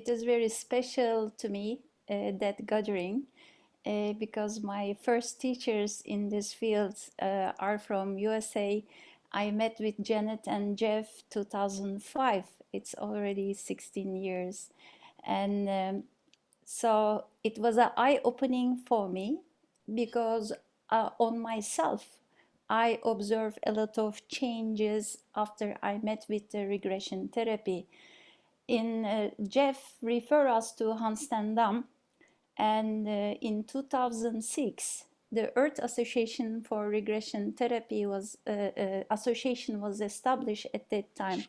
it is very special to me, that gathering, because my first teachers in this field are from USA. I met with Janet and Jeff 2005. It's already 16 years. And so it was an eye-opening for me because on myself, I observed a lot of changes after I met with the regression therapy. Jeff referred us to Hans ten Dam, and in 2006, the Earth Association for Regression Therapy association was established at that time.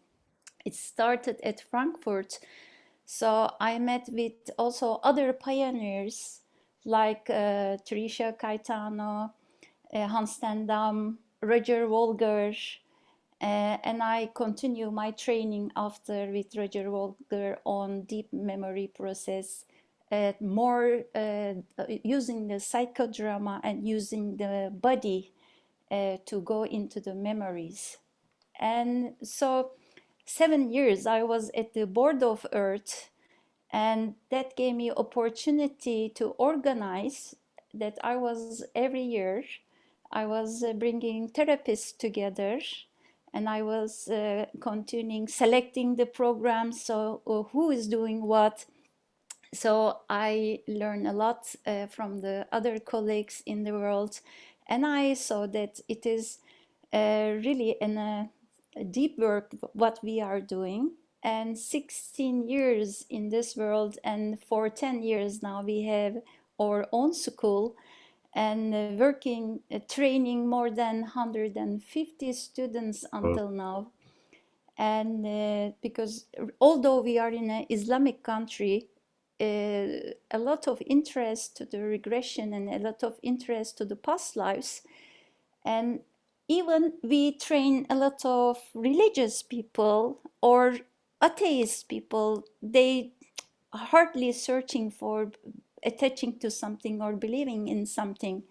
It started at Frankfurt. So I met with also other pioneers like Trisha Caetano, Hans ten Dam, Roger Wolger, and I continue my training after with Roger Wolger on deep memory process, more using the psychodrama and using the body to go into the memories. And so 7 years I was at the board of Earth, and that gave me opportunity to organize that. I was every year I was bringing therapists together, and I was continuing selecting the programs, so who is doing what. So I learned a lot from the other colleagues in the world, and I saw that it is really a deep work what we are doing. And 16 years in this world, and for 10 years now we have our own school, and working, training more than 150 students until now. And because although we are in an Islamic country, a lot of interest to the regression and a lot of interest to the past lives. And even we train a lot of religious people or atheist people. They are hardly searching for attaching to something or believing in something.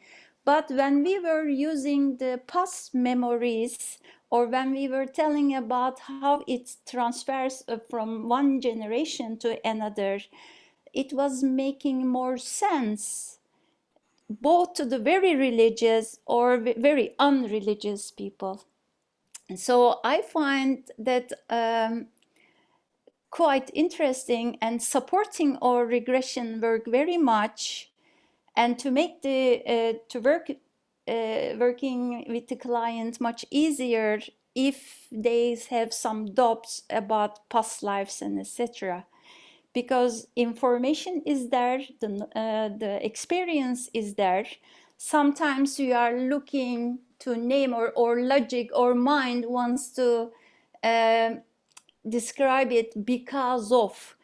But when we were using the past memories, or when we were telling about how it transfers from one generation to another, it was making more sense, both to the very religious or very unreligious people. And so I find that quite interesting and supporting our regression work very much, and to make the working with the client much easier if they have some doubts about past lives and etc. Because information is there, the experience is there. Sometimes you are looking to name, or logic or mind wants to describe it because of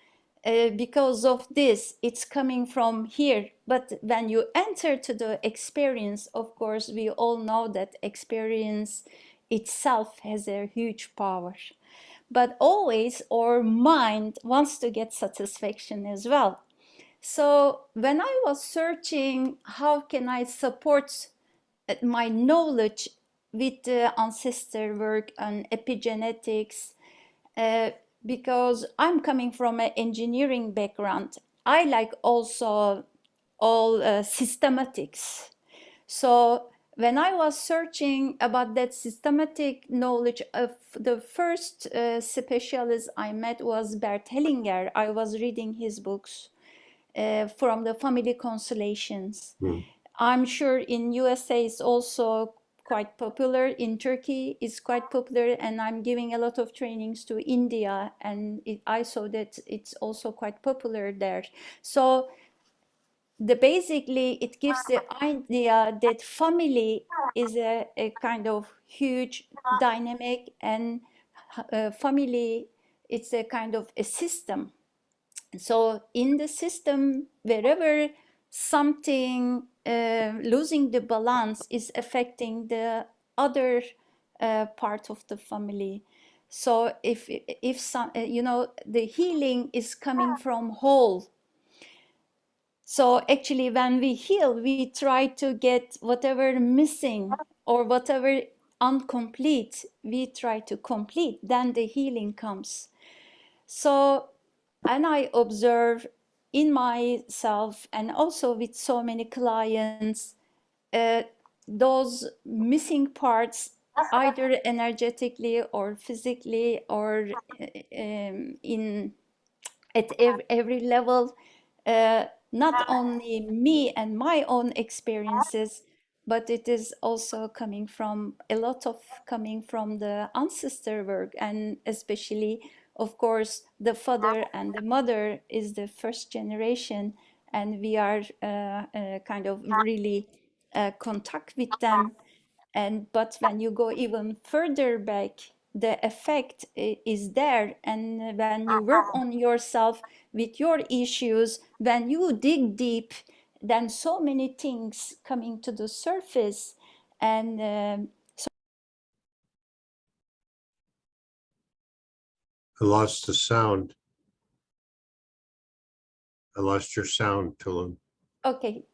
this, it's coming from here. But when you enter to the experience, of course, we all know that experience itself has a huge power. But always our mind wants to get satisfaction as well. So when I was searching how can I support my knowledge with the ancestor work on epigenetics, because I'm coming from an engineering background, I like also all systematics. So when I was searching about that systematic knowledge, of the first specialist I met was Bert Hellinger. I was reading his books from the family constellations. I'm sure in USA it's also quite popular. In Turkey it's quite popular, and I'm giving a lot of trainings to India, and I saw that it's also quite popular there. So basically it gives the idea that family is a kind of huge dynamic, and family, it's a kind of a system. So in the system, wherever something losing the balance is affecting the other part of the family. So if some, the healing is coming from whole. So actually when we heal, we try to get whatever missing or whatever incomplete, we try to complete, then the healing comes. So And I observe in myself and also with so many clients uh, those missing parts, either energetically or physically or in at every level, uh, not only me and my own experiences, but it is also coming from a lot of coming from the ancestor work, and especially, of course, the father and the mother is the first generation, and we are kind of really contact with them. And but when you go even further back, the effect is there. And when you work on yourself with your issues, when you dig deep, then so many things coming to the surface. And I lost the sound. I lost your sound, Tulin. okay,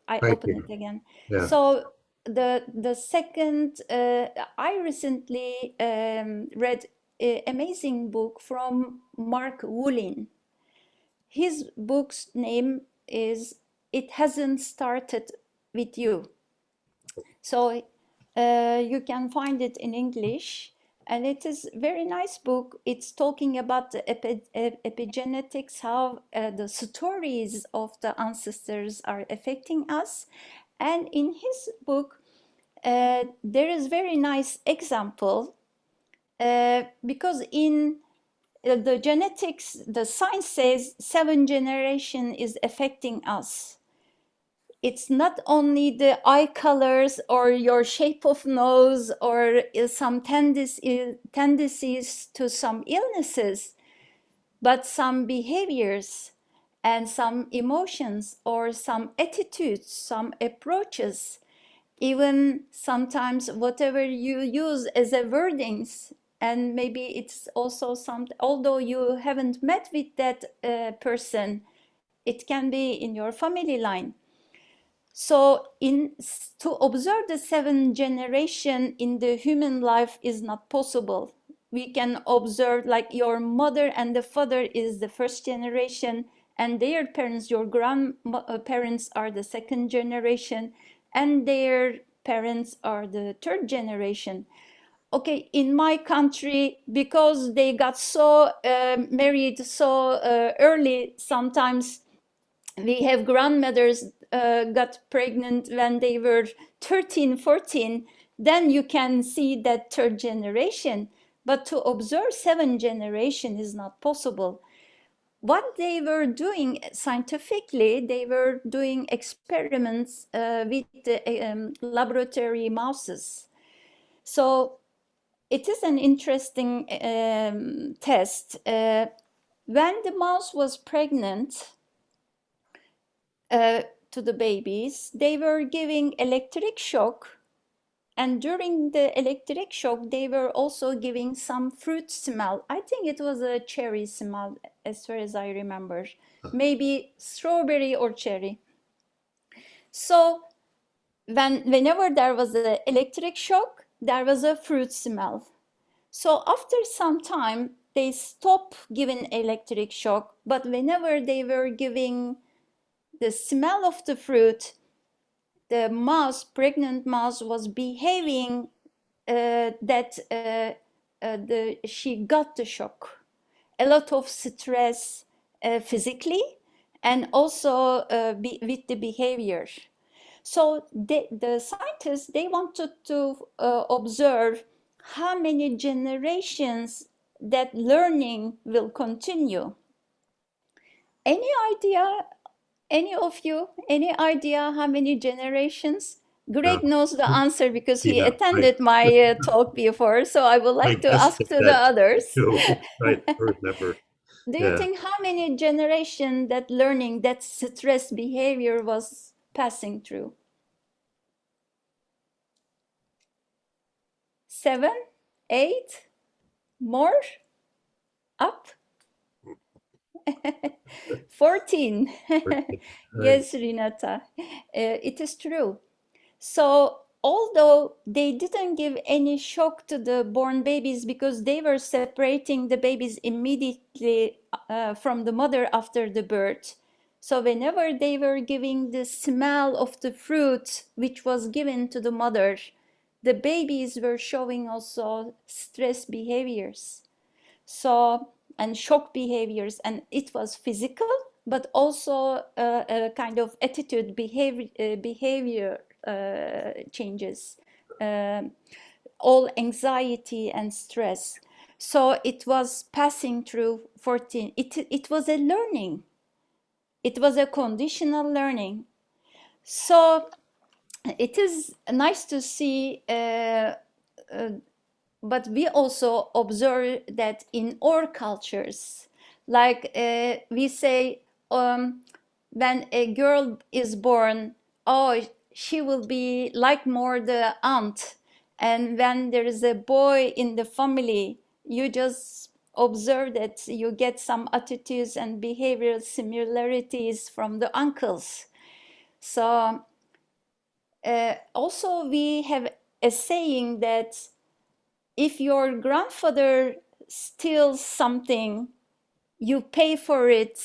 I Thank open you. it again. Yeah. So the second, I recently read an amazing book from Mark Woollin. His book's name is It Hasn't Started with You. So you can find it in English, and it is a very nice book. It's talking about the epigenetics, how the stories of the ancestors are affecting us. And in his book, there is very nice example because in the genetics, the science says 7 generation is affecting us. It's not only the eye colors or your shape of nose or some tendencies to some illnesses, but some behaviors and some emotions or some attitudes, some approaches, even sometimes whatever you use as a wordings. And maybe it's also some, although you haven't met with that person, it can be in your family line. So to observe the 7 generation in the human life is not possible. We can observe like your mother and the father is the first generation, and their parents, your grandparents are the 2nd generation, and their parents are the 3rd generation. Okay, in my country, because they got so married so early, sometimes we have grandmothers got pregnant when they were 13, 14, then you can see that 3rd generation. But to observe 7 generation is not possible. What they were doing scientifically, they were doing experiments with the laboratory mouses. So it is an interesting test. When the mouse was pregnant, to the babies, they were giving electric shock. And during the electric shock, they were also giving some fruit smell. I think it was a cherry smell, as far as I remember. Maybe strawberry or cherry. So whenever there was an electric shock, there was a fruit smell. So after some time, they stopped giving electric shock. But whenever they were giving the smell of the fruit, the mouse, pregnant mouse, was behaving that she got the shock, a lot of stress physically, and also with the behavior. So the scientists, they wanted to observe how many generations that learning will continue. Any idea, any of you, any idea how many generations? Greg No. knows the answer because he Yeah. attended my talk before, so I would I like to guessed ask at to the that others. too. I remember. Do you Yeah. think how many generation that learning, that stress behavior was passing through? 7, 8, more, up? 14. Right. Yes, Renata, it is true. So although they didn't give any shock to the born babies because they were separating the babies immediately from the mother after the birth. So whenever they were giving the smell of the fruit which was given to the mother, the babies were showing also stress behaviors. So, and shock behaviors, and it was physical, but also a kind of attitude behavior changes, all anxiety and stress. So it was passing through 14. It was a learning. It was a conditional learning. So it is nice to see, but we also observe that in our cultures, like we say, when a girl is born, oh, she will be like more the aunt. And when there is a boy in the family, you just observe that you get some attitudes and behavioral similarities from the uncles. So also we have a saying that if your grandfather steals something, you pay for it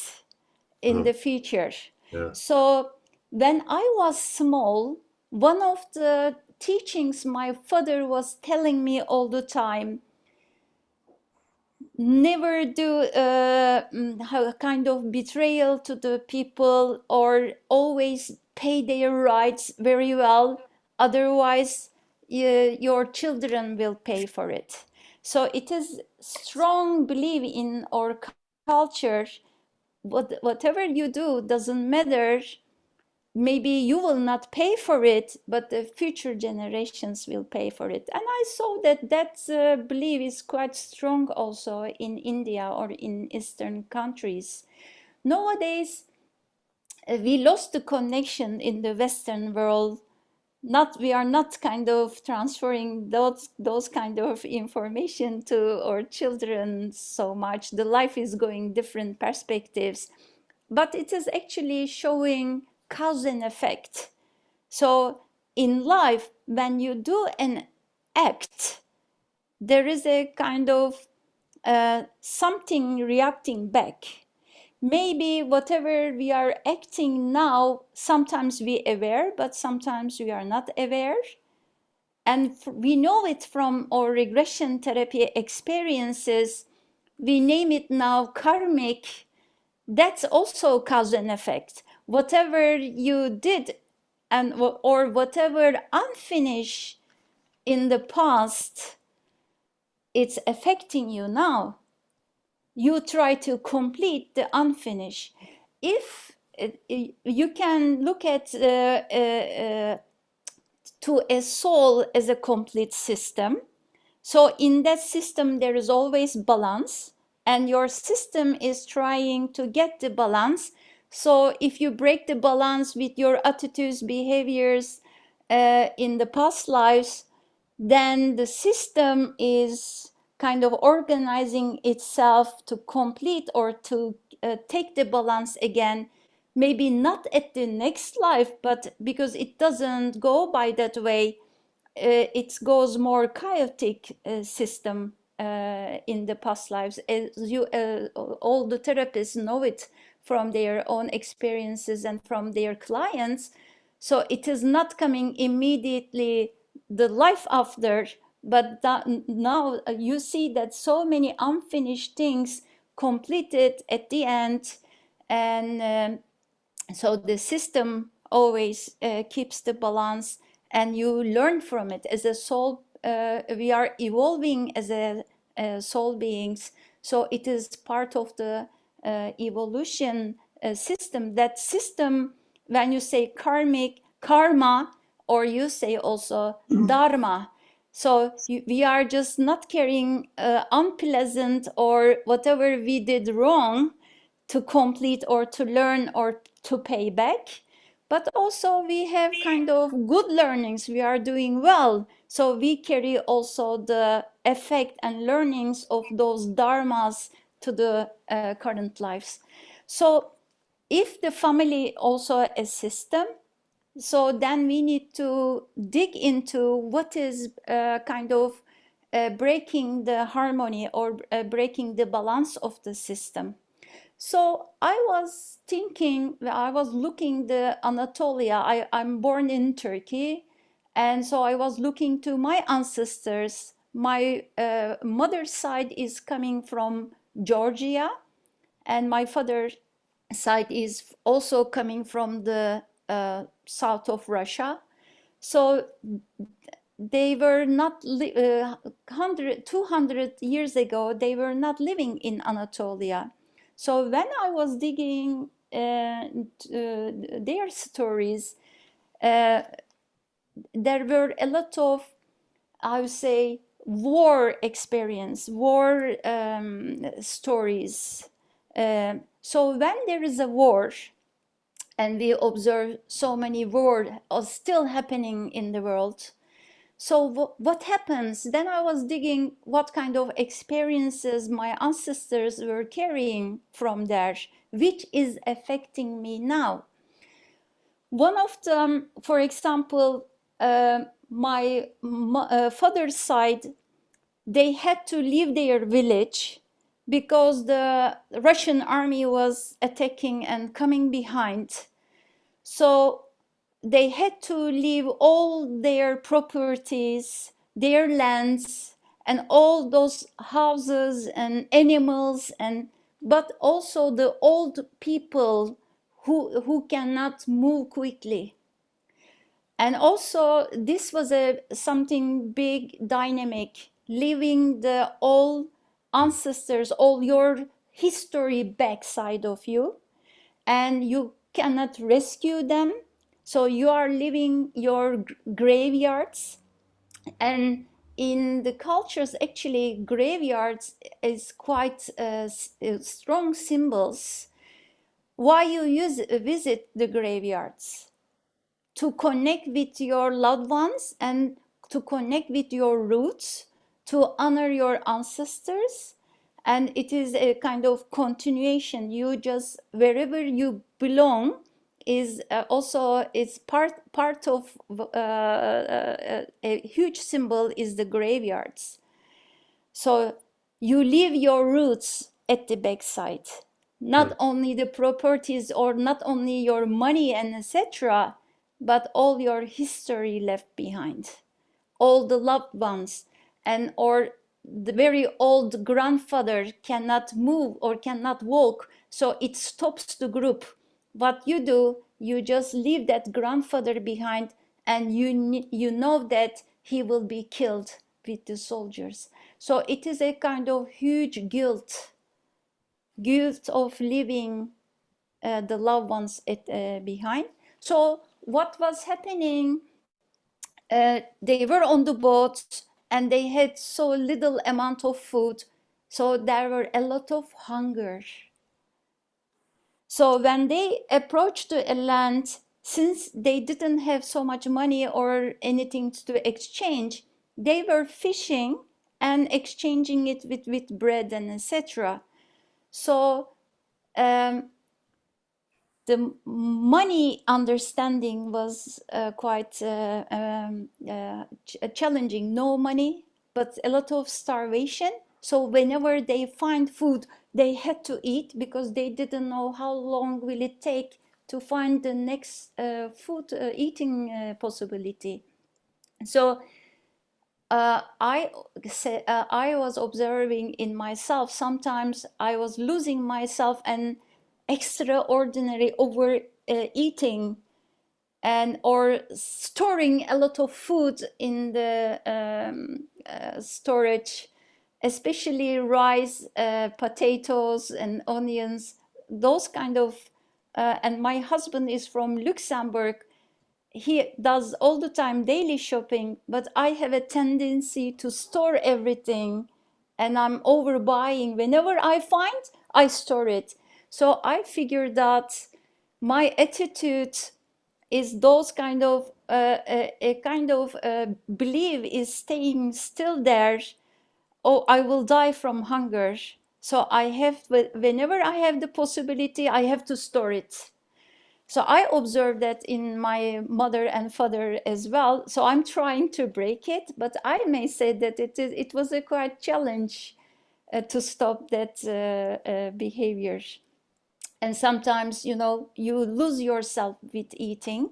in the future. Yeah. So when I was small, one of the teachings my father was telling me all the time, never do a kind of betrayal to the people, or always pay their rights very well, otherwise your children will pay for it. So it is strong belief in our culture, whatever you do doesn't matter. Maybe you will not pay for it, but the future generations will pay for it. And I saw that belief is quite strong also in India or in Eastern countries. Nowadays, we lost the connection in the Western world. We are not kind of transferring those kind of information to our children so much. The life is going different perspectives, but it is actually showing cause and effect. So in life, when you do an act, there is a kind of something reacting back. Maybe whatever we are acting now, sometimes we aware, but sometimes we are not aware. And we know it from our regression therapy experiences. We name it now karmic. That's also cause and effect. Whatever you did and or whatever unfinished in the past, it's affecting you now. You try to complete the unfinished. If you can look at to a soul as a complete system, so in that system there is always balance, and your system is trying to get the balance. So if you break the balance with your attitudes, behaviors in the past lives, then the system is kind of organizing itself to complete or to take the balance again. Maybe not at the next life, but because it doesn't go by that way, it goes more chaotic system in the past lives. As you, all the therapists know it from their own experiences and from their clients. So it is not coming immediately the life after, but now you see that so many unfinished things completed at the end, and so the system always keeps the balance, and you learn from it. As a soul, we are evolving as a soul beings, so it is part of the evolution system. That system, when you say karmic, karma, or you say also dharma, so we are just not carrying unpleasant or whatever we did wrong to complete or to learn or to pay back, but also we have kind of good learnings. We are doing well, so we carry also the effect and learnings of those dharmas to the current lives. So if the family also a system, So then we need to dig into what is kind of breaking the harmony or breaking the balance of the system. So I was thinking, I was looking the Anatolia. I'm born in Turkey, and so I was looking to my ancestors. My mother's side is coming from Georgia, and my father's side is also coming from the south of Russia. So they were not 100 200 years ago, they were not living in Anatolia. So when I was digging their stories, uh, there were a lot of, I would say, war experience, war stories. So when there is a war, and we observe so many wars are still happening in the world. So what happens? Then I was digging what kind of experiences my ancestors were carrying from there, which is affecting me now. One of them, for example, my father's side, they had to leave their village because the Russian army was attacking and coming behind. So they had to leave all their properties, their lands, and all those houses and animals, and but also the old people who cannot move quickly. And also this was a something big, dynamic, leaving the all ancestors, all your history backside of you, and you cannot rescue them. So you are leaving your graveyards. And in the cultures, actually, graveyards is quite strong symbols. Why you visit the graveyards? To connect with your loved ones and to connect with your roots, to honor your ancestors. And it is a kind of continuation. You just, wherever you belong, is also it's part of a huge symbol is the graveyards. So you leave your roots at the backside, not only the properties or not only your money and etc., but all your history left behind, all the loved ones, and or the very old grandfather cannot move or cannot walk, so it stops the group. What you do, you just leave that grandfather behind, and you know that he will be killed with the soldiers. So it is a kind of huge guilt of leaving the loved ones behind. So what was happening, they were on the boat and they had so little amount of food, so there were a lot of hunger. So when they approached a land, since they didn't have so much money or anything to exchange, they were fishing and exchanging it with bread and etc. So the money understanding was quite challenging. No money, but a lot of starvation. So whenever they find food, they had to eat because they didn't know how long will it take to find the next food eating possibility. So I was observing in myself, sometimes I was losing myself and extraordinary over eating, and or storing a lot of food in the storage, especially rice, potatoes and onions, those kind of and my husband is from Luxembourg. He does all the time daily shopping, but I have a tendency to store everything, and I'm overbuying. Whenever I find, I store it. So I figured that my attitude is those kind of a kind of belief is staying still there. Oh, I will die from hunger. So I have, whenever I have the possibility, I have to store it. So I observed that in my mother and father as well. So I'm trying to break it, but I may say that it was a quite challenge to stop that behavior. And sometimes, you know, you lose yourself with eating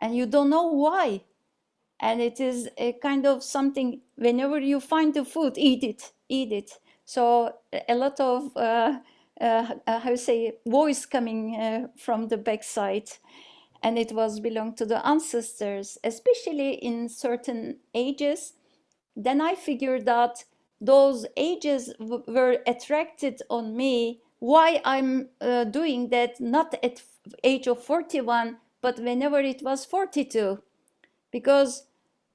and you don't know why. And it is a kind of something, whenever you find the food, eat it, eat it. So a lot of, how you say, voice coming from the backside. And it was belong to the ancestors, especially in certain ages. Then I figured that those ages were attracted on me. Why I'm doing that, not at age of 41, but whenever it was 42. Because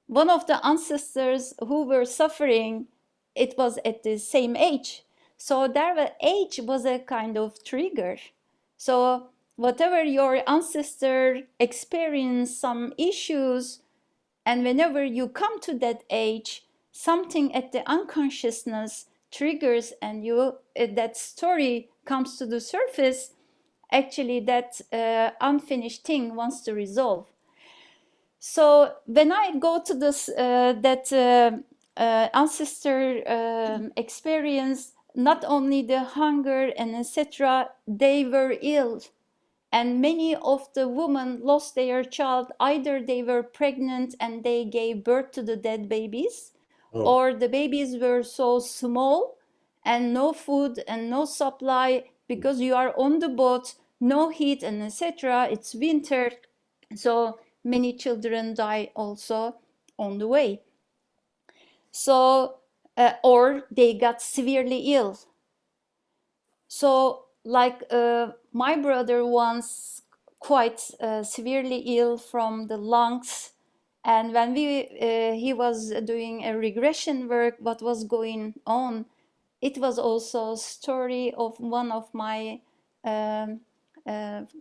one of the ancestors who were suffering, it was at the same age. So their age was a kind of trigger. So whatever your ancestor experienced some issues, and whenever you come to that age, something at the unconsciousness triggers and you that story comes to the surface, actually that unfinished thing wants to resolve. So when I go to this that ancestor experience, not only the hunger and etc., they were ill, and many of the women lost their child. Either they were pregnant and they gave birth to the dead babies, Oh, or the babies were so small and no food and no supply because you are on the boat, no heat and etc. It's winter, so many children die also on the way. So, or they got severely ill. So, like my brother once quite severely ill from the lungs, and when he was doing a regression work, what was going on, it was also a story of one of my um,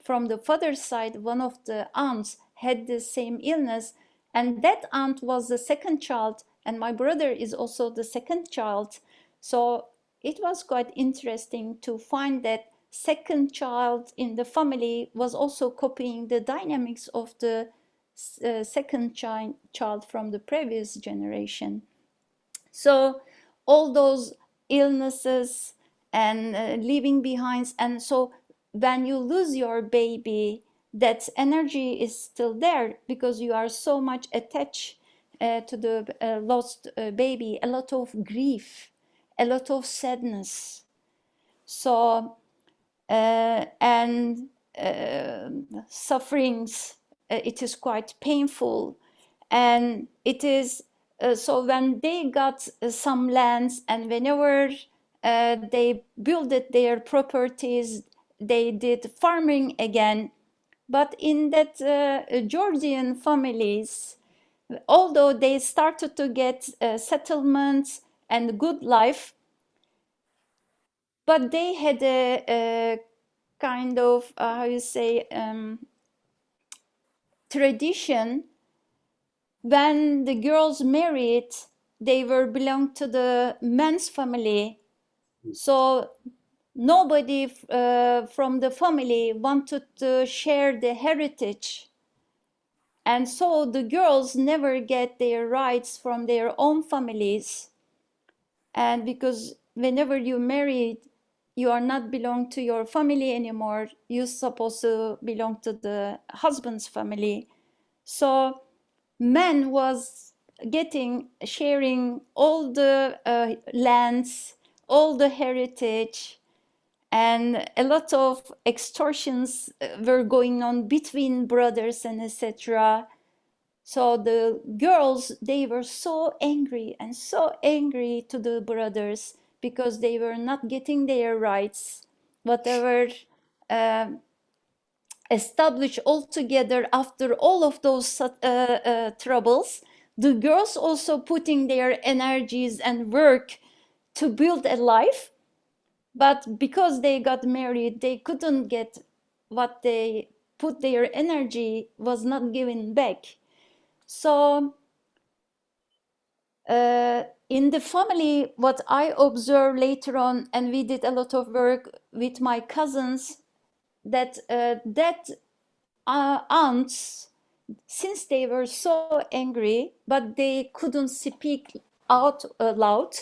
from the father's side, one of the aunts had the same illness, and that aunt was the second child, and my brother is also the second child. So it was quite interesting to find that second child in the family was also copying the dynamics of the second child from the previous generation. So all those illnesses and leaving behind, and so when you lose your baby, that energy is still there because you are so much attached to the lost baby, a lot of grief, a lot of sadness. So and sufferings, it is quite painful, and it is so when they got some lands, and whenever they built their properties, they did farming again. But in that Georgian families, although they started to get settlements and good life, but they had a kind of how you say tradition. When the girls married, they were belong to the man's family, so nobody from the family wanted to share the heritage, and so the girls never get their rights from their own families. And because whenever you married, you are not belong to your family anymore, you're supposed to belong to the husband's family. So man was sharing all the lands, all the heritage, and a lot of extortions were going on between brothers and etc. So the girls, they were so angry and so angry to the brothers because they were not getting their rights, whatever established altogether after all of those troubles. The girls also putting their energies and work to build a life, but because they got married, they couldn't get what they put their energy was not given back. So in the family, what I observed later on, and we did a lot of work with my cousins, that aunts, since they were so angry, but they couldn't speak out loud,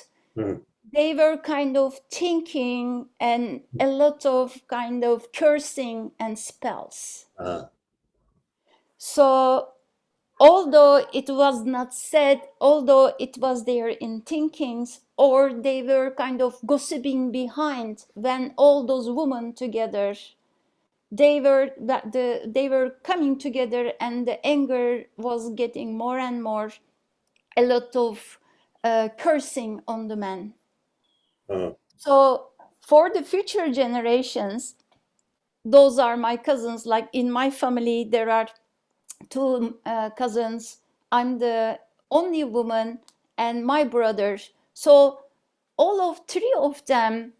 they were kind of thinking and a lot of kind of cursing and spells. So although it was not said, although it was there in thinkings, or they were kind of gossiping behind when all those women together, they were coming together, and the anger was getting more and more, a lot of cursing on the men. So for the future generations, those are my cousins. Like in my family, there are two cousins. I'm the only woman, and my brothers. So all of three of them,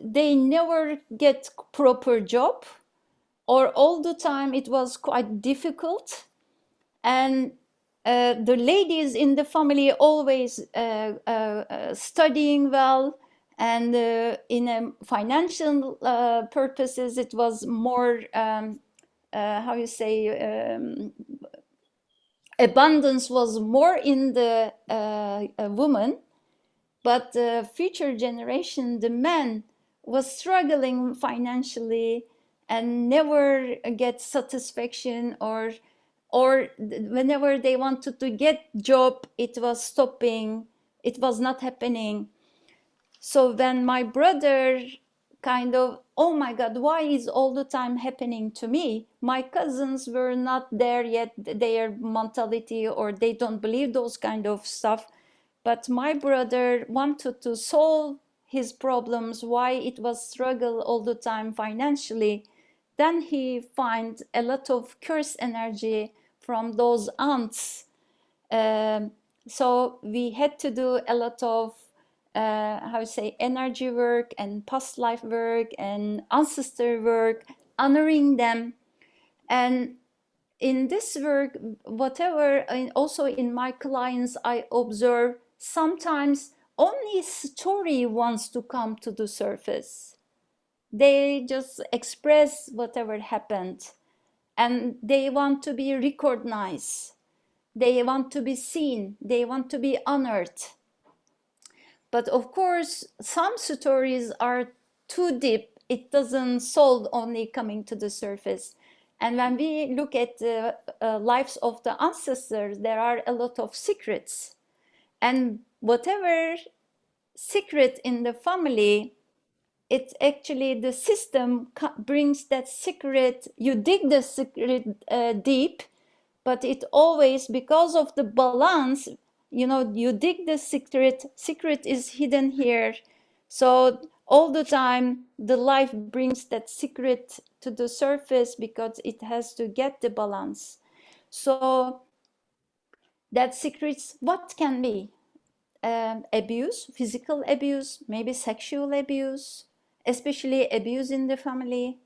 they never get proper job, or all the time it was quite difficult. And the ladies in the family always studying well, and in a financial purposes, it was more how you say, abundance was more in the woman. But the future generation, the men, was struggling financially and never get satisfaction, or whenever they wanted to get job, it was stopping, it was not happening. So when my brother kind of, oh my God, why is all the time happening to me? My cousins were not there yet, their mentality, or they don't believe those kind of stuff. But my brother wanted to solve his problems, why it was struggle all the time financially. Then he find a lot of curse energy from those aunts. So we had to do a lot of how to say, energy work and past life work and ancestor work, honoring them. And in this work, whatever, and also in my clients, I observe sometimes only story wants to come to the surface. They just express whatever happened, and they want to be recognized. They want to be seen. They want to be honored. But of course, some stories are too deep. It doesn't solve only coming to the surface. And when we look at the lives of the ancestors, there are a lot of secrets. And whatever secret in the family, it's actually the system brings that secret. You dig the secret deep, but it always, because of the balance, you dig the secret is hidden here. So all the time the life brings that secret to the surface, because it has to get the balance. So that secrets, what can be? Abuse, physical abuse, maybe sexual abuse, especially abuse in the family,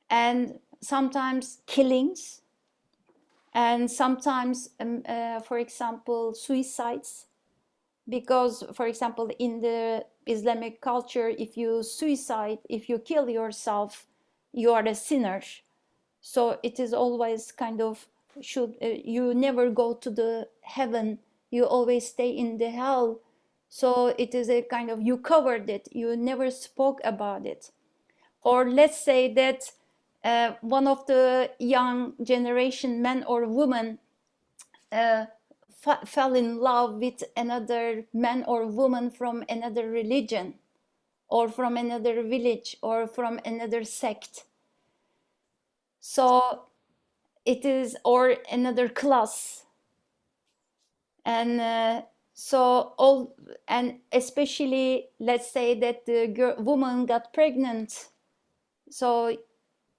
and sometimes killings, and sometimes, for example, suicides. Because, for example, in the Islamic culture, if you suicide, if you kill yourself, you are a sinner. So it is always kind of, you never go to the heaven, you always stay in the hell. So it is a kind of, you covered it, you never spoke about it. Or let's say that one of the young generation, men or women, fell in love with another man or woman from another religion, or from another village, or from another sect. So it is, or another class. And so all, and especially, let's say that the woman got pregnant, so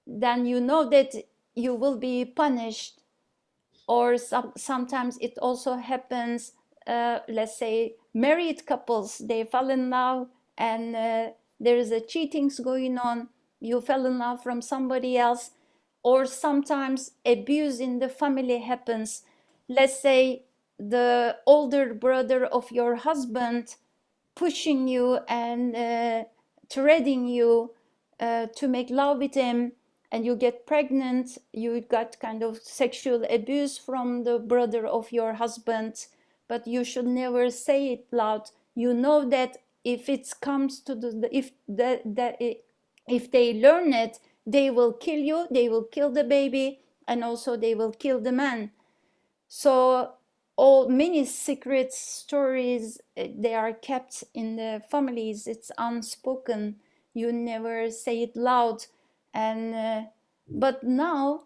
then you know that you will be punished. Or sometimes it also happens, let's say married couples, they fall in love, and there is a cheatings going on, you fell in love from somebody else. Or sometimes abuse in the family happens. Let's say the older brother of your husband pushing you and threatening you, to make love with him, and you get pregnant, you got kind of sexual abuse from the brother of your husband, but you should never say it loud. You know that if it comes to if they learn it, they will kill you, they will kill the baby, and also they will kill the man. So all many secret stories, they are kept in the families. It's unspoken. You never say it loud. And but now,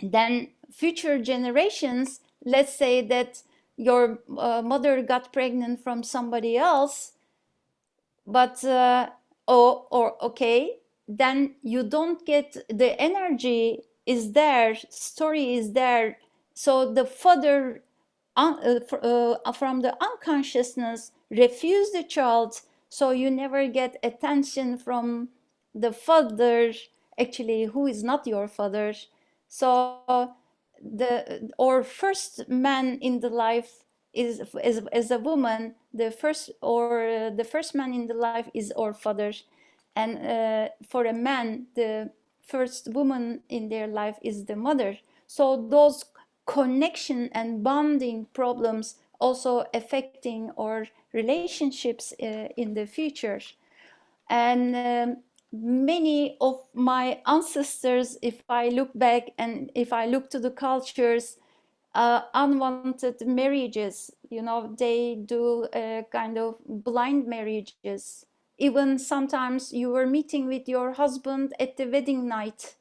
then future generations, let's say that your mother got pregnant from somebody else, but or okay, then you don't get the energy is there, story is there, so the father from the unconsciousness refuse the child, so you never get attention from the father, actually, who is not your father. So the or first man in the life is as a woman, the first or the first man in the life is our father, and for a man the first woman in their life is the mother. So those connection and bonding problems also affecting our relationships in the future. And many of my ancestors, if I look back and if I look to the cultures, unwanted marriages, you know, they do kind of blind marriages. Even sometimes you were meeting with your husband at the wedding night,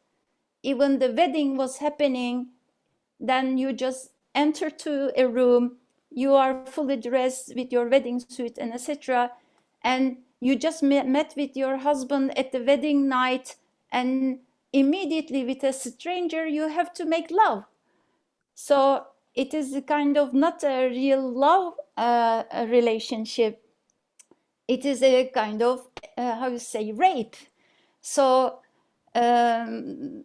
even the wedding was happening, then you just enter to a room, you are fully dressed with your wedding suit and etc., and you just met with your husband at the wedding night, and immediately with a stranger you have to make love. So it is a kind of not a real love relationship, it is a kind of how you say, rape. So um,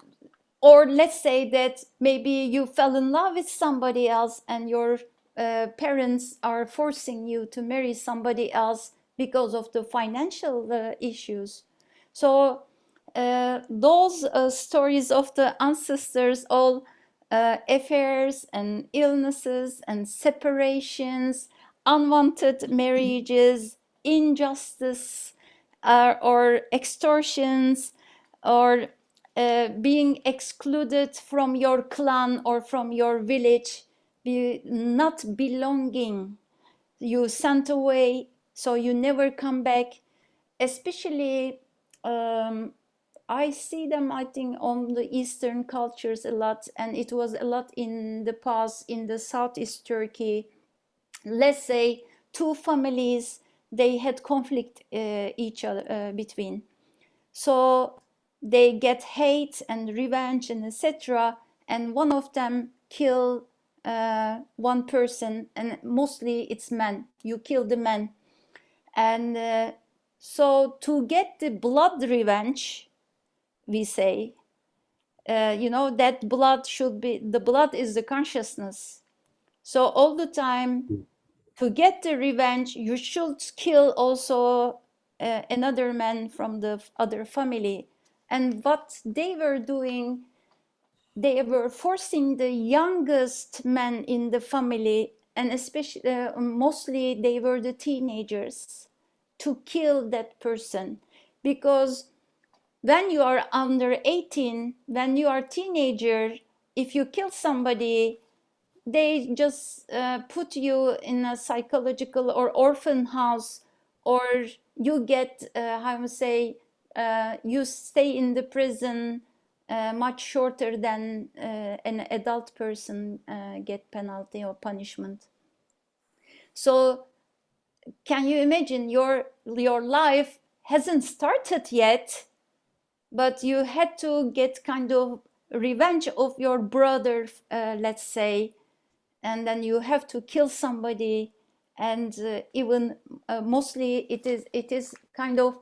or let's say that maybe you fell in love with somebody else and your parents are forcing you to marry somebody else because of the financial issues. So those stories of the ancestors, all affairs and illnesses and separations, unwanted marriages, injustice, or extortions, or being excluded from your clan or from your village, not belonging, you sent away, so you never come back. Especially, I see them, I think, on the Eastern cultures a lot, and it was a lot in the past in the Southeast Turkey. Let's say two families, they had conflict each other between, so they get hate and revenge and etc., and one of them kill one person, and mostly it's men, you kill the men. And so to get the blood revenge, we say, you know, that blood should be, the blood is the consciousness, so all the time to get the revenge you should kill also another man from the other family. And what they were doing, they were forcing the youngest men in the family, and especially mostly they were the teenagers, to kill that person. Because when you are under 18, when you are teenager, if you kill somebody, they just put you in a psychological or orphan house, or you get how to say, you stay in the prison much shorter than an adult person get penalty or punishment. So can you imagine, your life hasn't started yet, but you had to get kind of revenge of your brother, let's say, and then you have to kill somebody. And even mostly it is kind of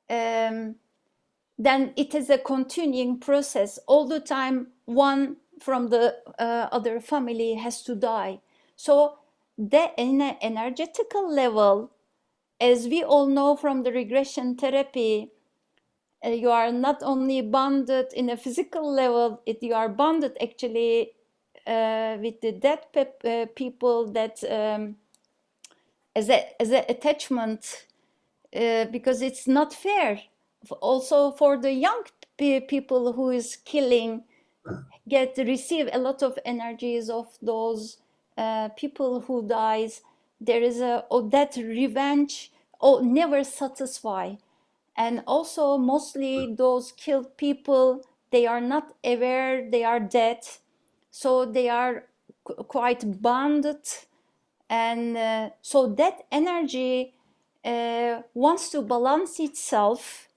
then it is a continuing process all the time. One from the other family has to die. So that in an energetical level, as we all know from the regression therapy, You are not only bonded in a physical level, you are bonded actually with the dead people, that as a attachment, because it's not fair. Also for the young people who is killing, receive a lot of energies of those people who dies. There is that revenge never satisfy. And also mostly those killed people, they are not aware they are dead, so they are quite bonded. And so that energy wants to balance itself.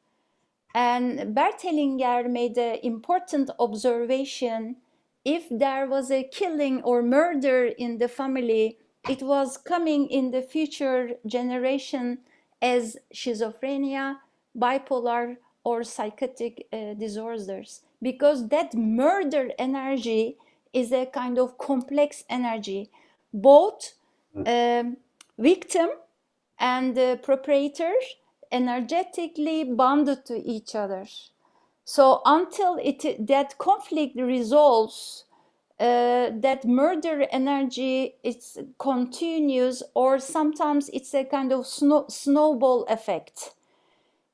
And Bert Hellinger made an important observation. If there was a killing or murder in the family, it was coming in the future generation as schizophrenia, bipolar, or psychotic disorders, because that murder energy is a kind of complex energy. Both victim and the proprietor energetically bonded to each other. So until that conflict resolves, that murder energy, it's continues, or sometimes it's a kind of snowball effect.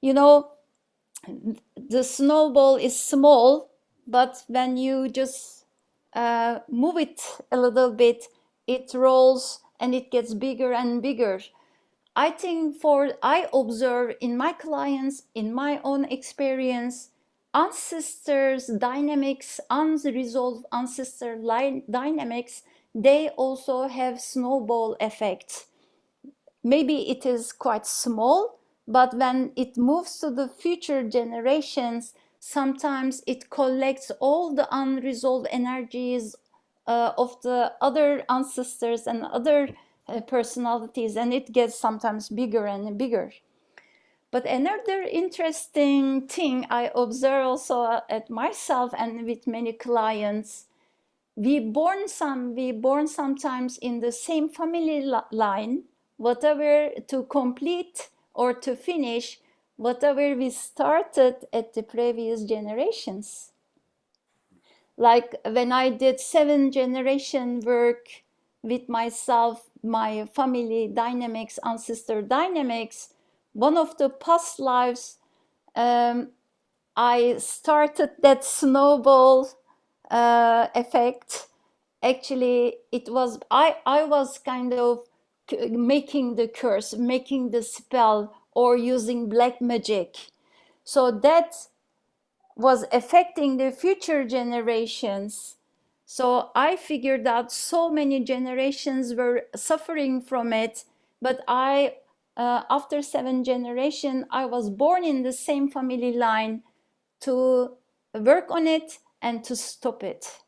You know, the snowball is small, but when you just move it a little bit, it rolls and it gets bigger and bigger. I think I observe in my clients, in my own experience, ancestors dynamics, unresolved ancestor dynamics, they also have snowball effect. Maybe it is quite small, but when it moves to the future generations, sometimes it collects all the unresolved energies of the other ancestors and other personalities, and it gets sometimes bigger and bigger. But another interesting thing I observe also at myself and with many clients, we born sometimes in the same family line, whatever to complete or to finish whatever we started at the previous generations. Like when I did 7-generation work with myself, my family dynamics, ancestor dynamics, one of the past lives, I started that snowball effect. Actually, I was kind of making the curse, making the spell, or using black magic. So that was affecting the future generations. So I figured out so many generations were suffering from it, but after 7 generations, I was born in the same family line to work on it and to stop it.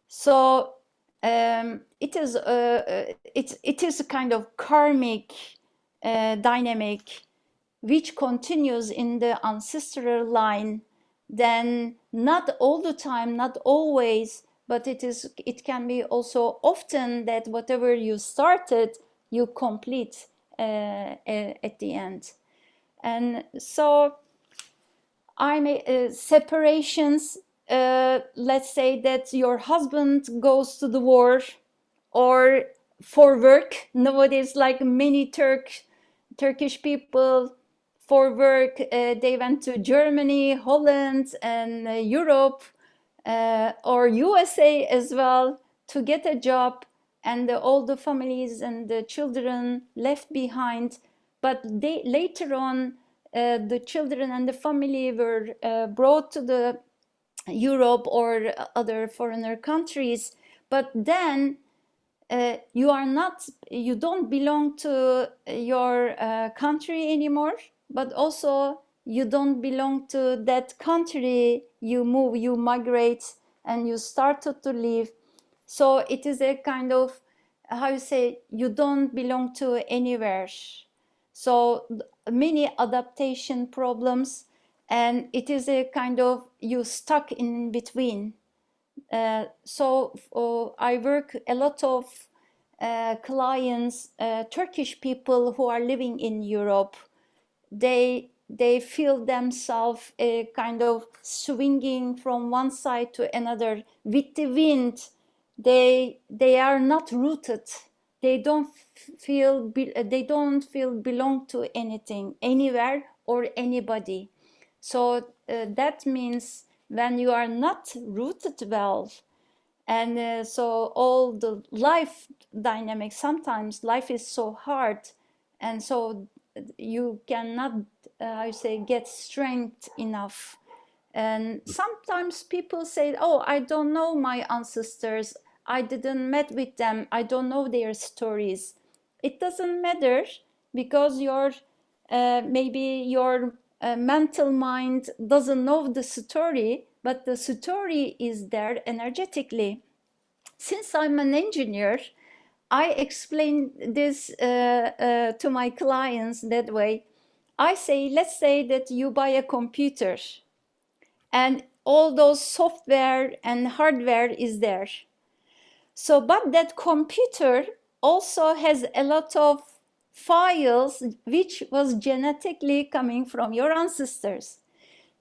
So it is a kind of karmic dynamic which continues in the ancestral line. Then not all the time, not always, but it can be also often that whatever you started, you complete at the end. And so separations, let's say that your husband goes to the war or for work. Nowadays, like many Turkish people, for work, they went to Germany, Holland, and Europe, or USA as well, to get a job, and all the families and the children left behind. But later on, the children and the family were brought to the Europe or other foreigner countries. But then you don't belong to your country anymore, but also you don't belong to that country. You move, you migrate, and you started to live. So it is a kind of, how you say, you don't belong to anywhere. So many adaptation problems, and it is a kind of you stuck in between. So I work a lot of clients, Turkish people who are living in Europe. They they feel themselves kind of swinging from one side to another with the wind. They are not rooted. They don't feel belong to anything, anywhere or anybody. So that means when you are not rooted well, and so all the life dynamics, sometimes life is so hard, and so you cannot I say get strength enough. And sometimes people say, oh, I don't know my ancestors, I didn't met with them, I don't know their stories. It doesn't matter, because your maybe your mental mind doesn't know the story, but the story is there energetically. Since I'm an engineer, I explain this to my clients that way. I say, let's say that you buy a computer and all those software and hardware is there. So, but that computer also has a lot of files which was genetically coming from your ancestors.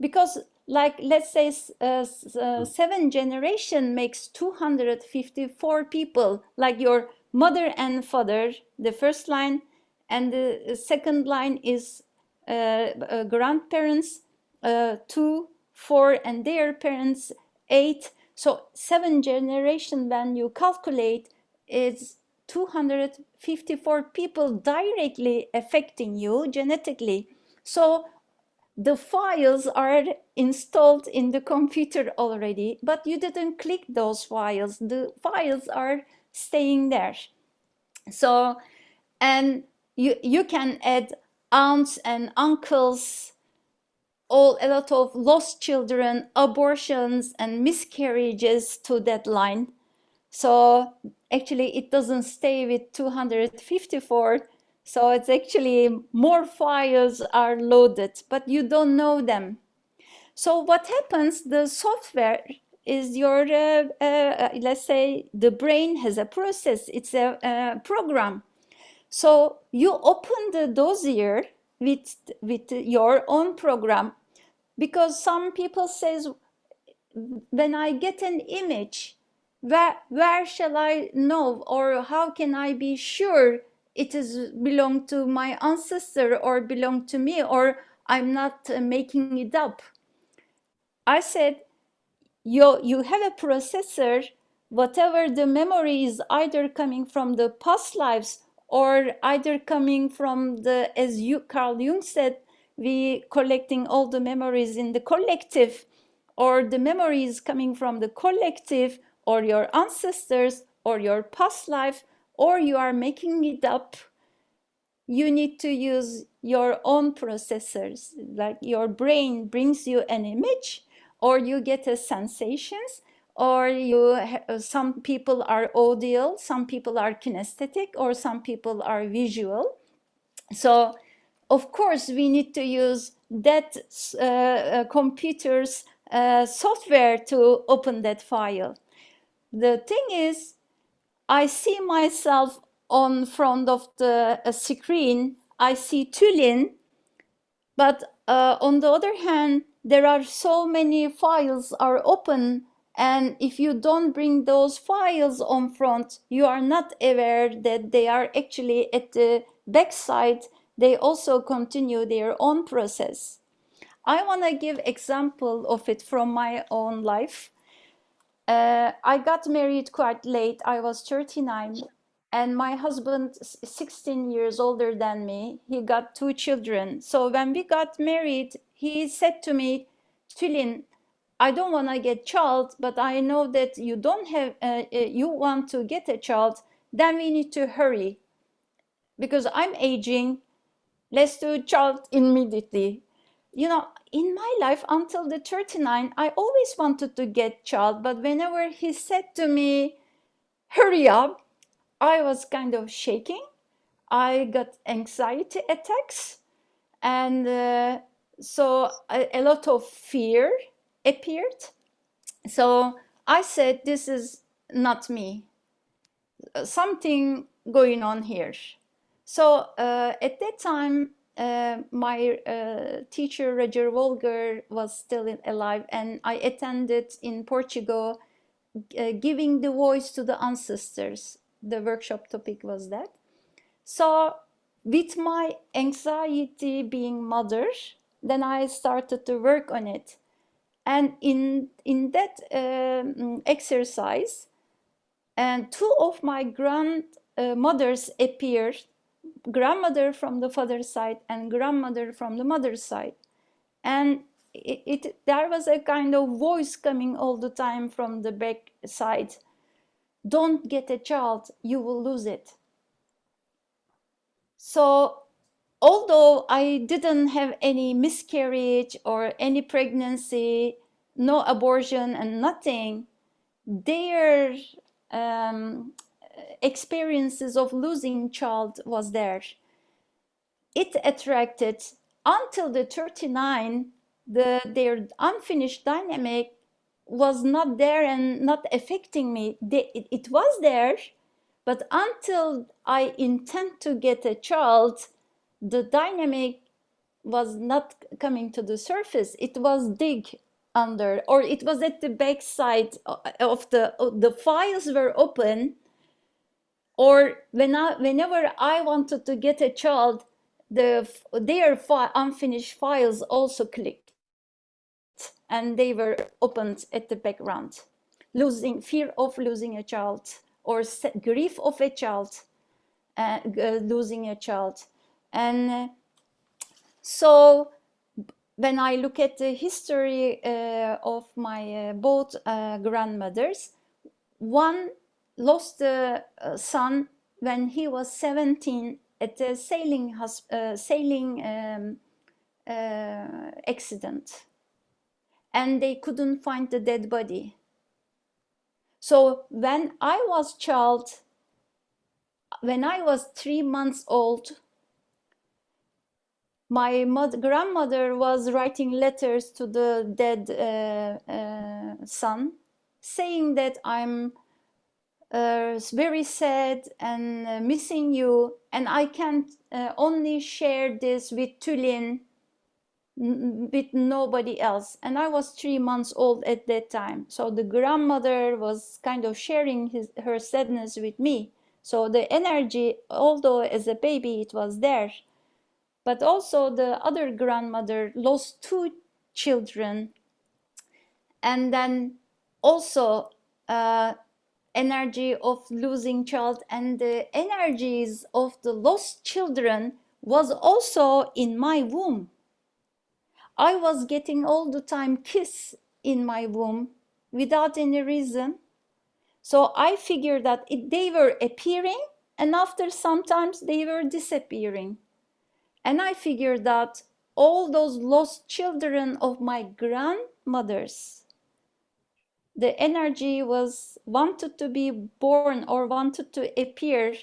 Because, like, let's say 7 generation makes 254 people, like your mother and father, the first line, and the second line is grandparents, 2, 4, and their parents, 8. So 7 generation, when you calculate, is 254 people directly affecting you genetically. So the files are installed in the computer already, but you didn't click those files. The files are staying there. So, and you can add aunts and uncles, a lot of lost children, abortions and miscarriages to that line. So actually it doesn't stay with 254. So it's actually more files are loaded, but you don't know them. So what happens, the software is your, let's say the brain has a process, it's a program. So you open the dossier with your own program, because some people says, when I get an image, where shall I know, or how can I be sure it is belong to my ancestor or belong to me, or I'm not making it up? I said, you have a processor, whatever the memory is either coming from the past lives or either coming from the, as Carl Jung said, we collecting all the memories in the collective, or the memories coming from the collective or your ancestors or your past life, or you are making it up. You need to use your own processors, like your brain brings you an image, or you get a sensations, or some people are audio, some people are kinesthetic, or some people are visual. So of course we need to use that computer's software to open that file. The thing is, I see myself on front of the screen, I see Tulin, but on the other hand, there are so many files are open, and if you don't bring those files on front, you are not aware that they are actually at the backside. They also continue their own process. I want to give example of it from my own life. I got married quite late. I was 39, and my husband, 16 years older than me, he got 2 children. So when we got married, he said to me, Tulin, I don't want to get child, but I know that you don't have, you want to get a child, then we need to hurry because I'm aging. Let's do child immediately. You know, in my life until the 39, I always wanted to get child, but whenever he said to me, hurry up, I was kind of shaking. I got anxiety attacks, and so a lot of fear appeared. So I said, this is not me. Something going on here. So at that time, my teacher Roger Volger was still alive, and I attended in Portugal, giving the voice to the ancestors. The workshop topic was that. So with my anxiety being mother, then I started to work on it. And in that exercise, and two of my grandmothers appeared, grandmother from the father's side and grandmother from the mother's side. And there was a kind of voice coming all the time from the back side. Don't get a child, you will lose it. So although I didn't have any miscarriage or any pregnancy, no abortion and nothing, their experiences of losing child was there. It attracted until the 39, their unfinished dynamic was not there and not affecting me. It was there, but until I intend to get a child, the dynamic was not coming to the surface. It was dig under, or it was at the back side of the files were open, or whenever I wanted to get a child, their unfinished files also clicked, and they were opened at the background. Fear of losing a child, or grief of a child, losing a child. And so when I look at the history of my both grandmothers, one lost a son when he was 17 at a sailing accident, and they couldn't find the dead body. So when I was 3 months old, my grandmother was writing letters to the dead son, saying that I'm very sad and missing you, and I can only share this with Tulin, with nobody else. And I was 3 months old at that time. So the grandmother was kind of sharing her sadness with me. So the energy, although as a baby it was there, but also the other grandmother lost 2 children, and then also energy of losing child, and the energies of the lost children was also in my womb. I was getting all the time kiss in my womb without any reason. So I figured that they were appearing, and after sometimes they were disappearing. And I figured that all those lost children of my grandmothers, the energy was wanted to be born or wanted to appear,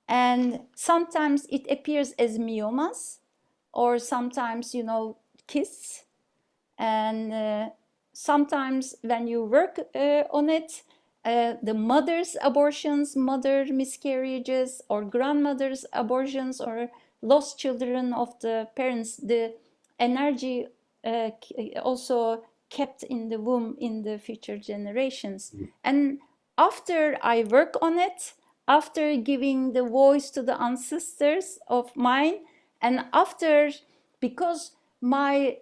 and sometimes it appears as myomas, or sometimes, kiss, and sometimes when you work on it, the mother's abortions, mother miscarriages, or grandmother's abortions, or lost children of the parents, the energy also kept in the womb in the future generations. And after I work on it, after giving the voice to the ancestors of mine, and after, because my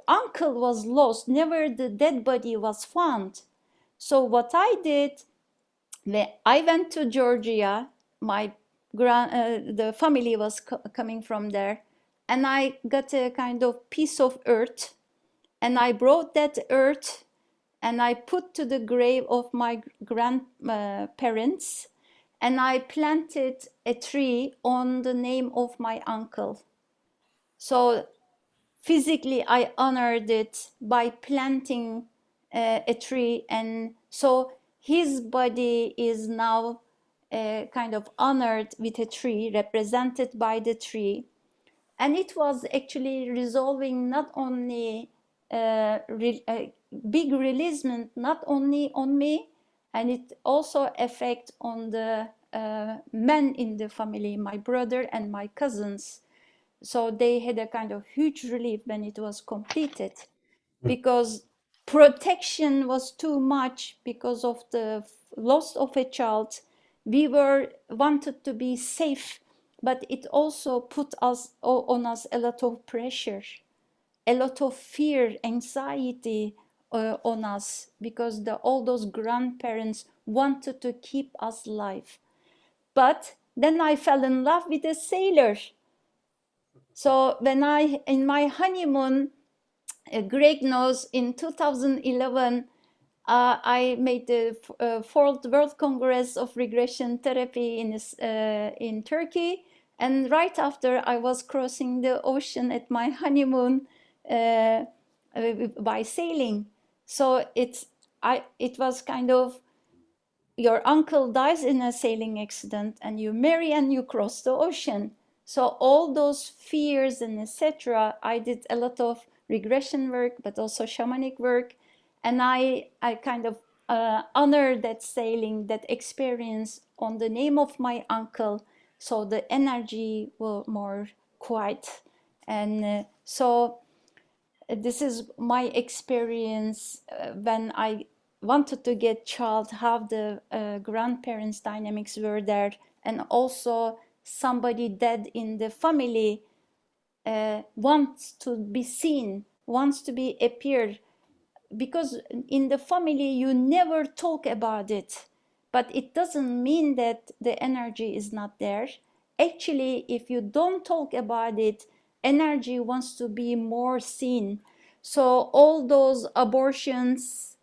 uncle was lost, never the dead body was found. So what I did, I went to Georgia, the family was coming from there, and I got a kind of piece of earth, and I brought that earth and I put to the grave of my grandparents, and I planted a tree on the name of my uncle. So physically I honored it by planting a tree, and so his body is now kind of honored with a tree, represented by the tree. And it was actually resolving not only big releasement, not only on me, and it also affect on the men in the family, my brother and my cousins. So they had a kind of huge relief when it was completed, because protection was too much because of the loss of a child. We were wanted to be safe, but it also put us on us a lot of pressure, a lot of fear, anxiety on us, because all those grandparents wanted to keep us alive. But then I fell in love with a sailor. So when in my honeymoon, Greg knows, in 2011, I made the fourth World Congress of Regression Therapy in Turkey. And right after, I was crossing the ocean at my honeymoon by sailing. So it was kind of, your uncle dies in a sailing accident and you marry and you cross the ocean. So all those fears and etc., I did a lot of regression work, but also shamanic work. And I kind of honor that sailing, that experience on the name of my uncle. So the energy will more quiet. And so this is my experience when I wanted to get child, how the grandparents dynamics were there, and also somebody dead in the family wants to be seen, wants to be appeared, because in the family you never talk about it, but it doesn't mean that the energy is not there. Actually, if you don't talk about it, energy wants to be more seen. So all those abortions,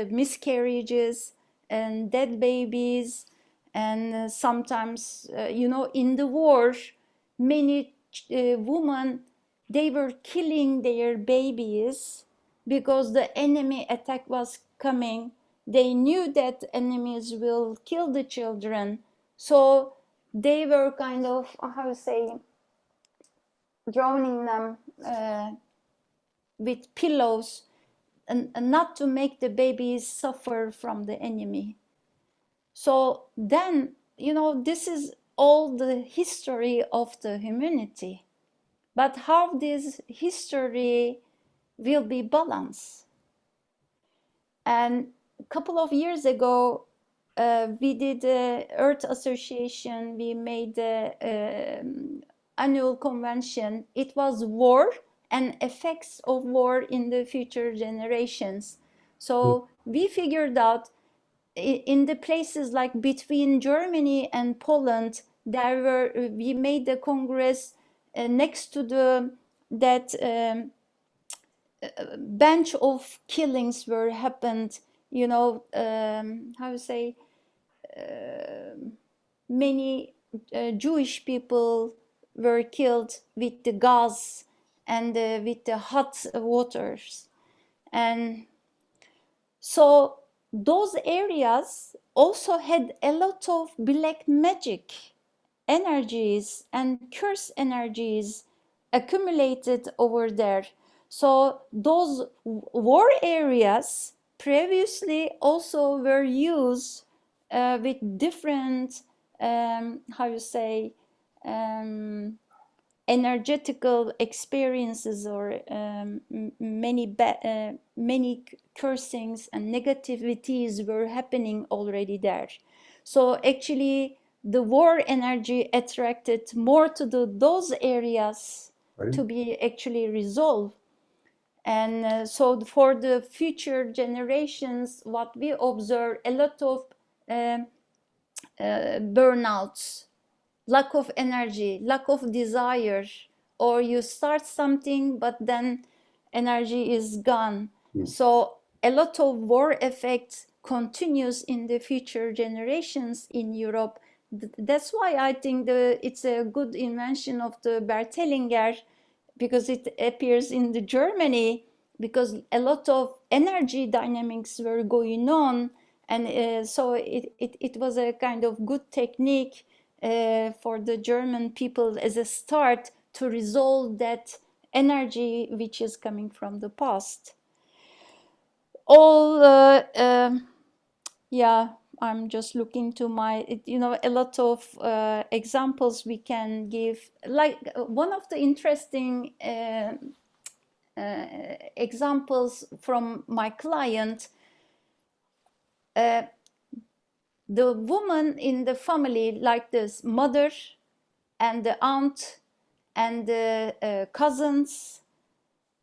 miscarriages, and dead babies, and sometimes, in the war, many women, they were killing their babies because the enemy attack was coming. They knew that enemies will kill the children, so they were kind of, how to say, drowning them with pillows, and not to make the babies suffer from the enemy. So then, this is all the history of the humanity. But how this history will be balanced? And a couple of years ago, we did the Earth Association. We made the annual convention. It was war and effects of war in the future generations. So we figured out, in the places like between Germany and Poland, we made the congress next to that bunch of killings were happened, how to say, many Jewish people were killed with the gas and with the hot waters. And so those areas also had a lot of black magic energies and curse energies accumulated over there. So those war areas previously also were used with different, how you say, energetical experiences, or many cursings and negativities were happening already there. So actually, the war energy attracted more to those areas, right, to be actually resolved. And so for the future generations, what we observe, a lot of burnouts, lack of energy, lack of desire, or you start something but then energy is gone. So a lot of war effects continues in the future generations in Europe. That's why I think it's a good invention of the Bertelinger, because it appears in the Germany, because a lot of energy dynamics were going on, and so it was a kind of good technique for the German people as a start to resolve that energy which is coming from the past. All, yeah, I'm just looking to my, a lot of examples we can give. Like one of the interesting examples from my client, the woman in the family, like this mother and the aunt and the cousins,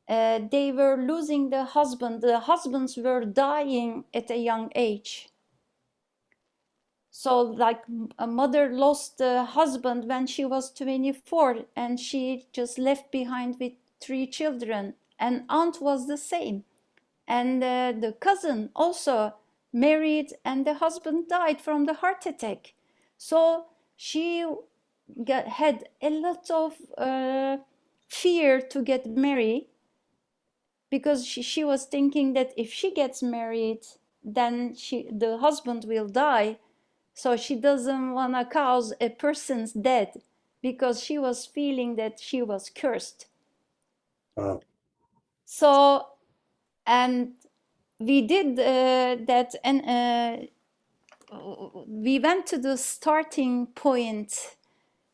they were losing the husband. The husbands were dying at a young age. So like a mother lost the husband when she was 24 and she just left behind with 3 children, and aunt was the same. And the cousin also married and the husband died from the heart attack. So she had a lot of fear to get married, because she was thinking that if she gets married, then the husband will die. So she doesn't want to cause a person's death, because she was feeling that she was cursed. So, and we did that, and we went to the starting point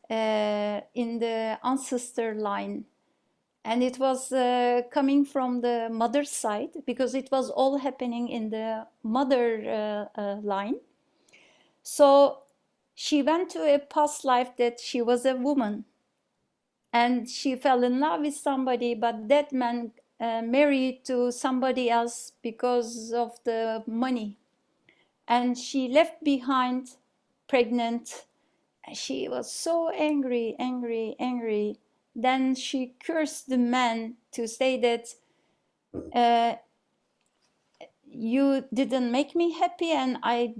in the ancestor line. And it was coming from the mother's side, because it was all happening in the mother line. So she went to a past life that she was a woman, and she fell in love with somebody, but that man married to somebody else because of the money. And she left behind pregnant. She was so angry, angry, angry. Then she cursed the man to say that you didn't make me happy, and I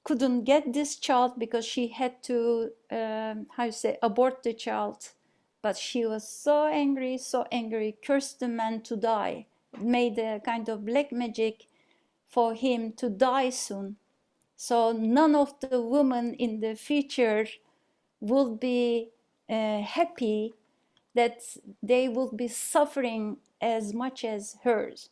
couldn't get this child, because she had to, abort the child. But she was so angry, cursed the man to die, made a kind of black magic for him to die soon. So none of the women in the future will be happy, that they will be suffering as much as hers.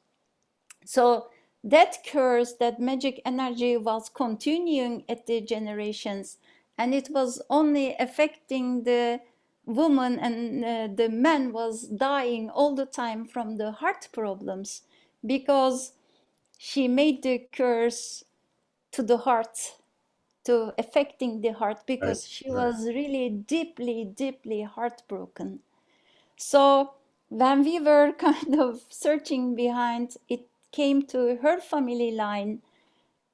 So that curse, that magic energy was continuing at the generations, and it was only affecting the woman, and the man was dying all the time from the heart problems, because she made the curse to the heart, to affecting the heart, because she was really deeply, deeply heartbroken. So when we were kind of searching behind, it came to her family line,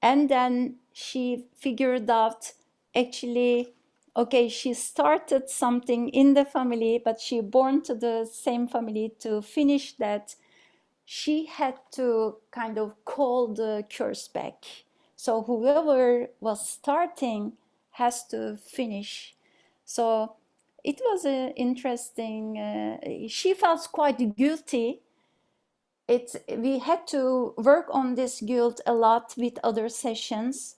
and then she figured out, actually, okay, she started something in the family, but she born to the same family. To finish that, she had to kind of call the curse back. So whoever was starting has to finish. So it was interesting. She felt quite guilty. We had to work on this guilt a lot with other sessions,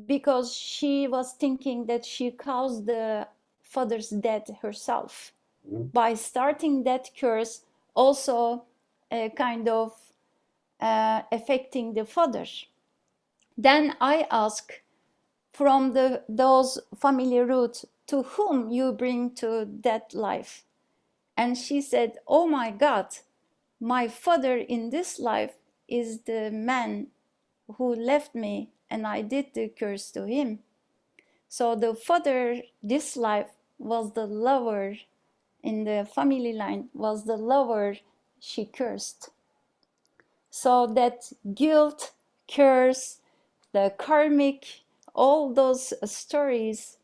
because she was thinking that she caused the father's death herself by starting that curse, also kind of affecting the father. Then I ask, from those family roots, to whom you bring to that life? And she said, oh my God, my father in this life is the man who left me, and I did the curse to him. So the father this life was the lover, in the family line was the lover she cursed. So that guilt, curse, the karmic, all those stories.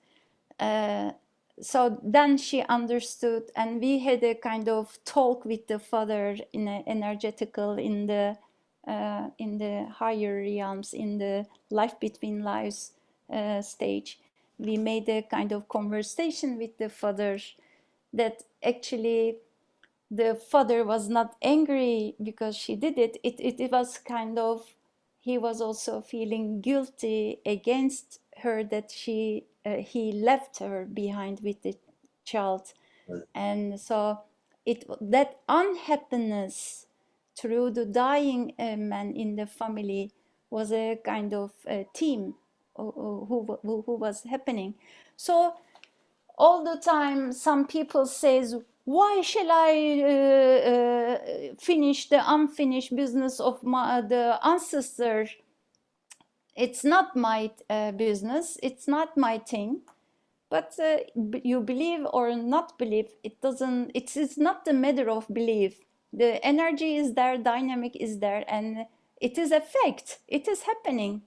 So then she understood, and we had a kind of talk with the father in an energetical, in the higher realms, in the life between lives stage. We made a kind of conversation with the father, that actually the father was not angry because she did it. It was kind of, he was also feeling guilty against her, that he left her behind with the child. And so that unhappiness through the dying man in the family was a kind of theme. who was happening. So all the time some people says, why shall I finish the unfinished business of the ancestors? It's not my business, it's not my thing. But you believe or not believe, it's not the matter of belief. The energy is there, dynamic is there, and it is a fact, it is happening.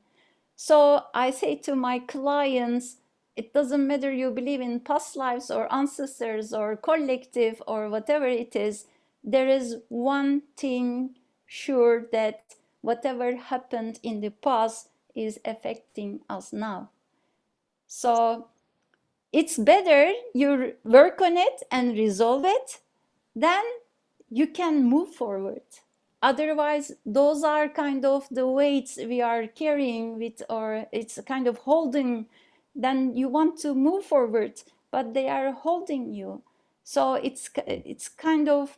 So I say to my clients, it doesn't matter you believe in past lives or ancestors or collective or whatever it is, there is one thing sure, that whatever happened in the past is affecting us now. So it's better you work on it and resolve it, then you can move forward. Otherwise, those are kind of the weights we are carrying with, or it's kind of holding. Then you want to move forward, but they are holding you. So it's kind of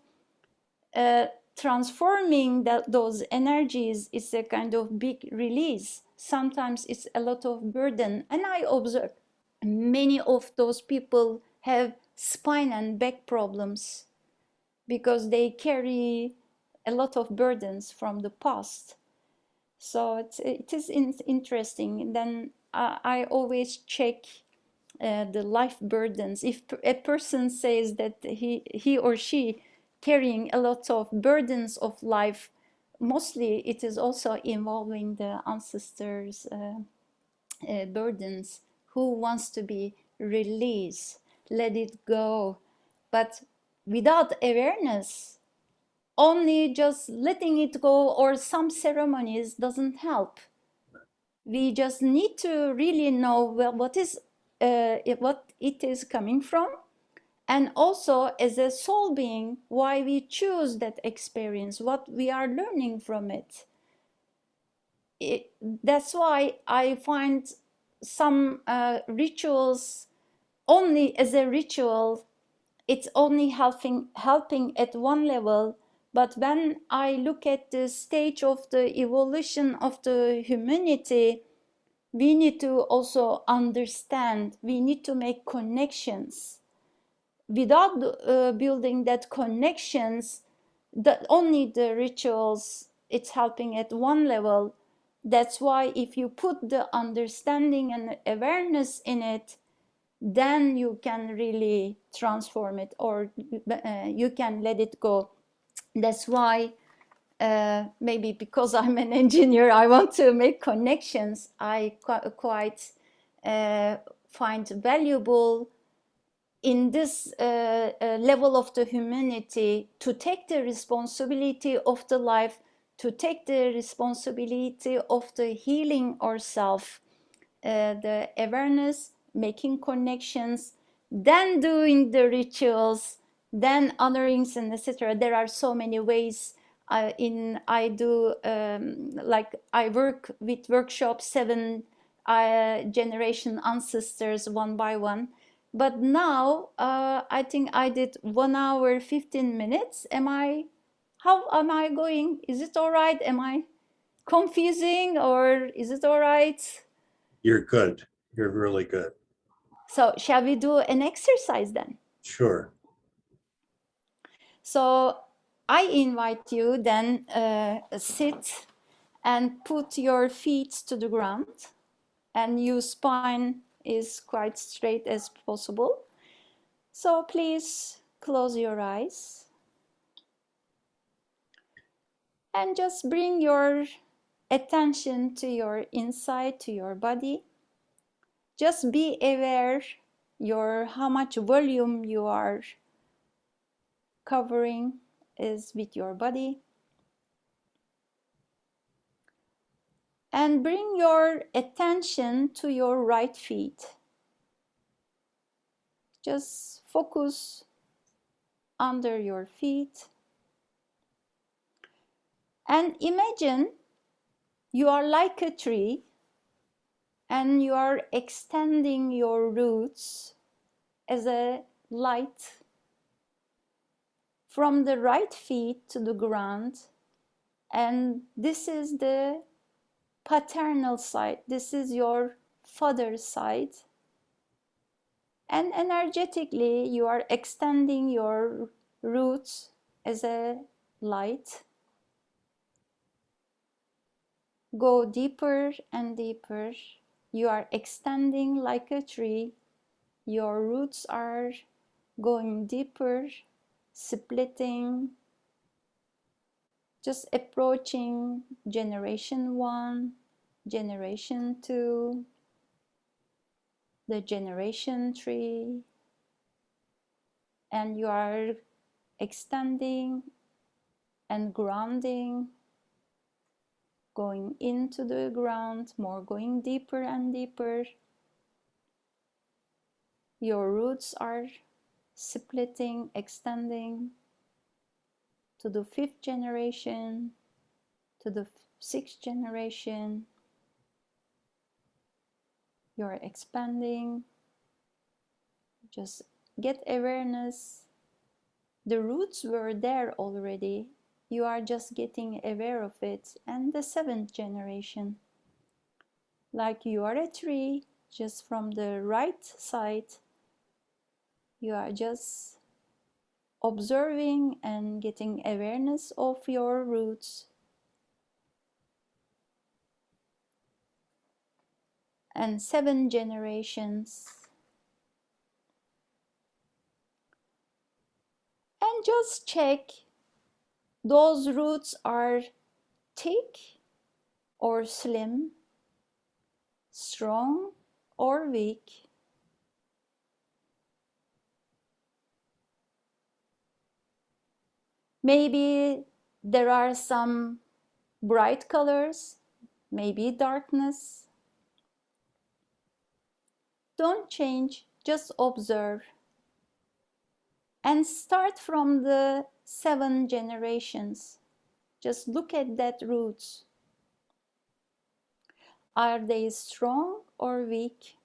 transforming those energies is a kind of big release. Sometimes it's a lot of burden, and I observe many of those people have spine and back problems because they carry a lot of burdens from the past. So it is interesting. Then I always check the life burdens. If a person says that he or she carrying a lot of burdens of life, mostly it is also involving the ancestors' burdens, who wants to be released, let it go. But without awareness, only just letting it go or some ceremonies doesn't help. We just need to really know, well, what it is coming from, and also as a soul being, why we choose that experience, what we are learning from it. That's why I find some rituals only as a ritual, it's only helping at one level. But when I look at the stage of the evolution of the humanity, we need to also understand, we need to make connections. Without building that connections, that only the rituals, it's helping at one level. That's why if you put the understanding and awareness in it, then you can really transform it, or you can let it go. That's why maybe because I'm an engineer, I want to make connections. I quite find valuable in this level of the humanity to take the responsibility of the life, to take the responsibility of the healing ourselves, the awareness, making connections, then doing the rituals, then honorings, and etc. There are so many ways. I do like I work with workshops, 7 generation ancestors one by one. But now I think I did 1 hour 15 minutes. How am I going? Is it all right? Am I confusing, or is it all right? You're good. You're really good. So shall we do an exercise then? Sure. So I invite you then sit and put your feet to the ground, and your spine is quite straight as possible. So please close your eyes and just bring your attention to your inside, to your body. Just be aware how much volume you are covering is with your body. And bring your attention to your right feet. Just focus under your feet. And imagine you are like a tree and you are extending your roots as a light from the right feet to the ground. And this is the paternal side. This is your father side, and energetically you are extending your roots as a light. Go deeper and deeper. You are extending like a tree. Your roots are going deeper, splitting, just approaching generation 1, generation 2, the generation 3, and you are extending and grounding, going into the ground, more going deeper and deeper. Your roots are splitting, extending to the 5th generation, to the 6th generation. You're expanding. Just get awareness. The roots were there already. You are just getting aware of it. And the 7th generation. Like you are a tree, just from the right side, you are just observing and getting awareness of your roots. And 7 generations. And just check those roots are thick or slim, strong or weak. Maybe there are some bright colors, maybe darkness. Don't change, just observe. And start from the 7 generations. Just look at that roots. Are they strong or weak?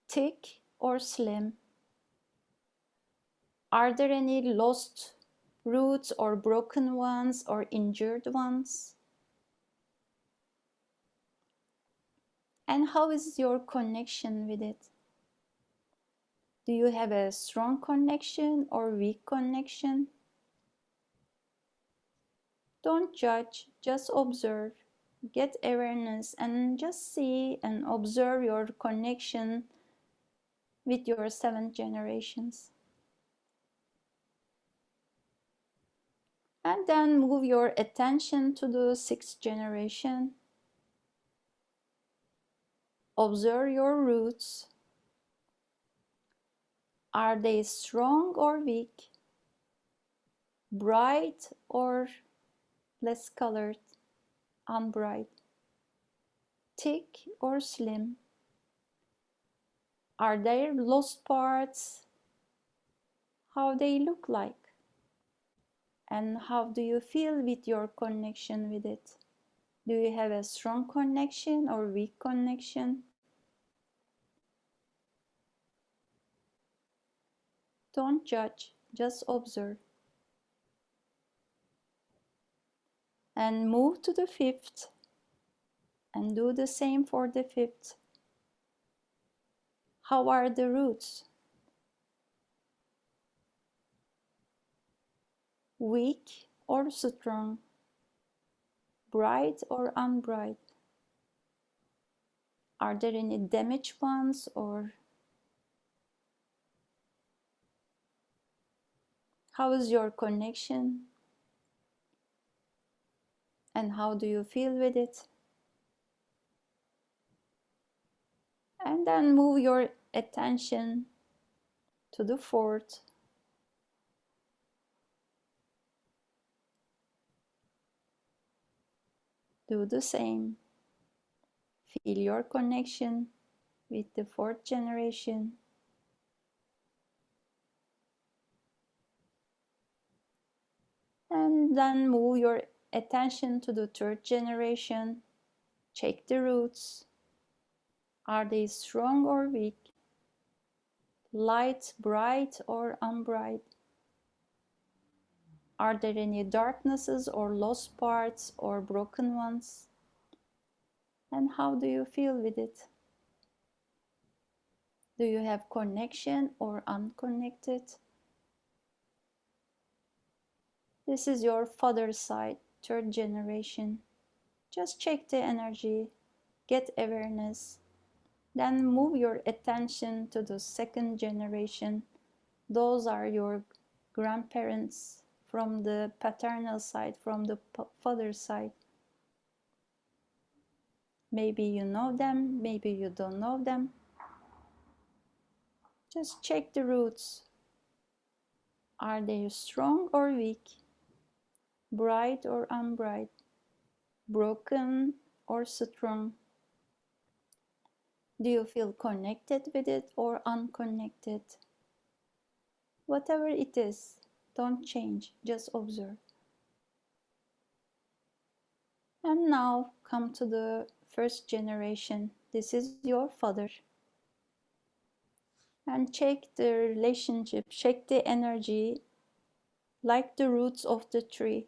Thick or slim? Are there any lost roots or broken ones or injured ones? And how is your connection with it? Do you have a strong connection or weak connection? Don't judge, just observe. Get awareness and just see and observe your connection with your 7 generations. And then move your attention to the 6th generation. Observe your roots. Are they strong or weak? Bright or less colored? Unbright? Thick or slim? Are there lost parts? How they look like? And how do you feel with your connection with it? Do you have a strong connection or weak connection? Don't judge, just observe. And move to the 5th and do the same for the 5th. How are the roots? Weak or strong? Bright or unbright? Are there any damaged ones or how is your connection? And how do you feel with it? And then move your attention to the 4th. Do the same. Feel your connection with the 4th generation. And then move your attention to the 3rd generation. Check the roots. Are they strong or weak? Light, bright or unbright? Are there any darknesses or lost parts or broken ones? And how do you feel with it? Do you have connection or unconnected? This is your father's side, third generation. Just check the energy, get awareness, then move your attention to the second generation. Those are your grandparents from the paternal side, from the father's side. Maybe you know them, maybe you don't know them. Just check the roots. Are they strong or weak? Bright or unbright? Broken or strong? Do you feel connected with it or unconnected? Whatever it is, don't change, just observe. And now come to the first generation. This is your father. And check the relationship, check the energy, like the roots of the tree.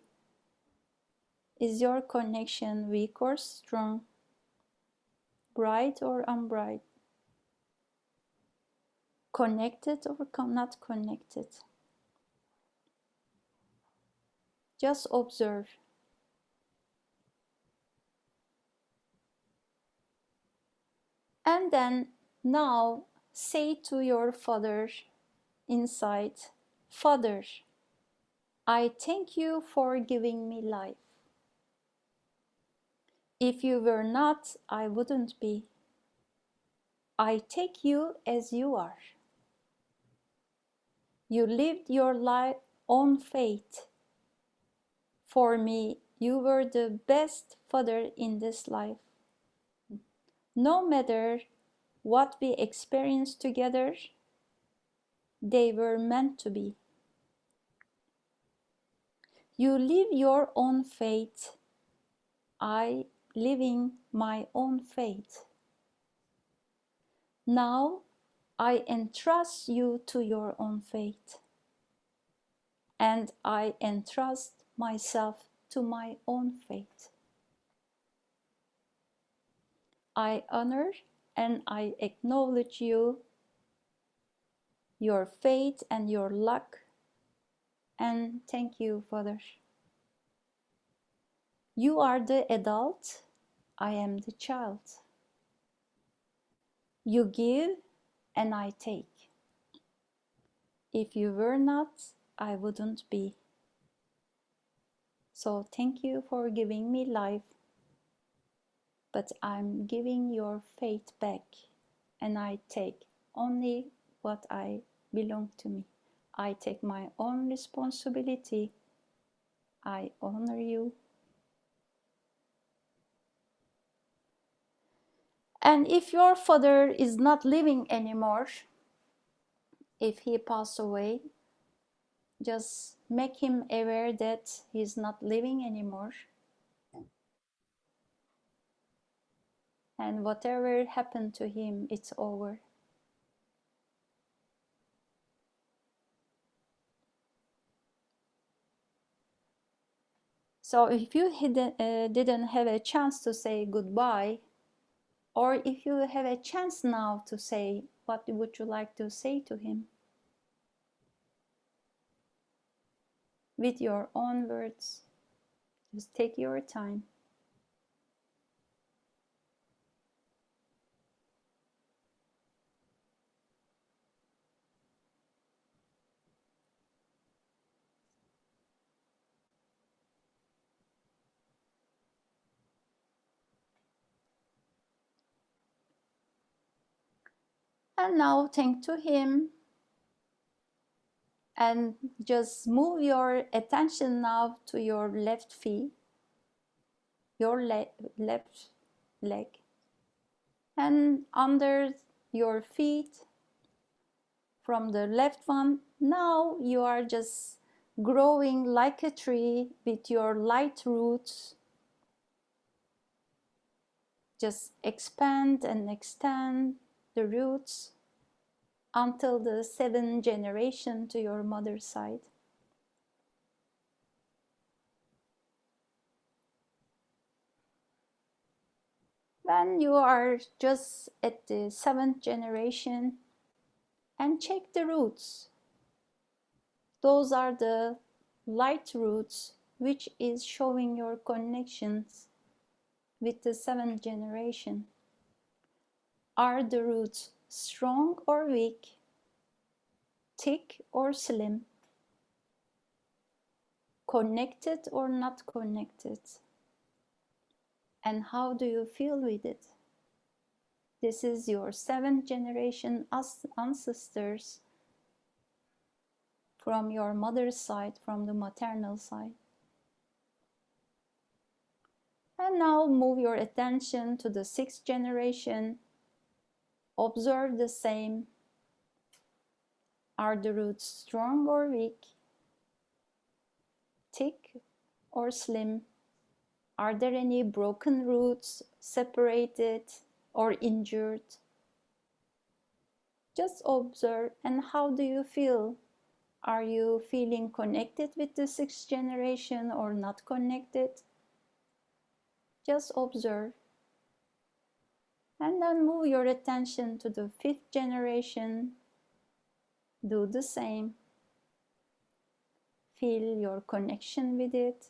Is your connection weak or strong? Bright or unbright? Connected or not connected? Just observe. And then now say to your father inside, Father, I thank you for giving me life. If you were not, I wouldn't be. I take you as you are. You lived your life on faith. For me, you were the best father in this life. No matter what we experienced together, they were meant to be. You live your own fate. I living my own fate. Now I entrust you to your own fate, and I entrust myself to my own fate. I honor and I acknowledge you, your fate and your luck, and thank you, Father. You are the adult, I am the child. You give and I take. If you were not, I wouldn't be. So thank you for giving me life, but I'm giving your fate back, and I take only what I belong to me. I take my own responsibility. I honor you. And if your father is not living anymore, if he passed away, just make him aware that he's not living anymore. And whatever happened to him, it's over. So if you didn't have a chance to say goodbye, or if you have a chance now to say, what would you like to say to him? With your own words. Just take your time. And now thank to him. And just move your attention now to your left feet, your left leg. And under your feet, from the left one, now you are just growing like a tree with your light roots. Just expand and extend the roots until the seventh generation to your mother's side. When you are just at the seventh generation, and check the roots. Those are the light roots, which is showing your connections with the seventh generation. Are the roots strong or weak, thick or slim, connected or not connected? And how do you feel with it? This is your seventh generation ancestors from your mother's side, from the maternal side. And now move your attention to the sixth generation. Observe the same. Are the roots strong or weak, thick or slim? Are there any broken roots, separated or injured? Just observe. And how do you feel? Are you feeling connected with the sixth generation or not connected? Just observe. And then move your attention to the fifth generation. Do the same. Feel your connection with it,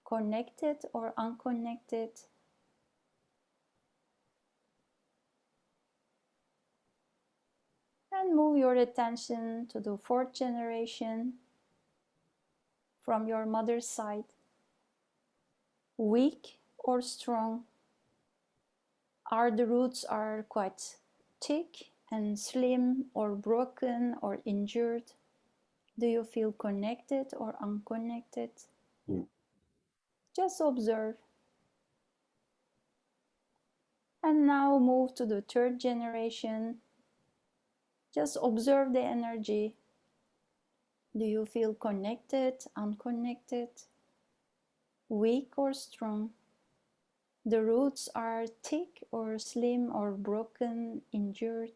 connected or unconnected. And move your attention to the fourth generation from your mother's side. Weak or strong? Are the roots are quite thick and slim or broken or injured? Do you feel connected or unconnected? Just observe. And now move to the third generation. Just observe the energy. Do you feel connected, unconnected, weak or strong? The roots are thick or slim or broken, injured?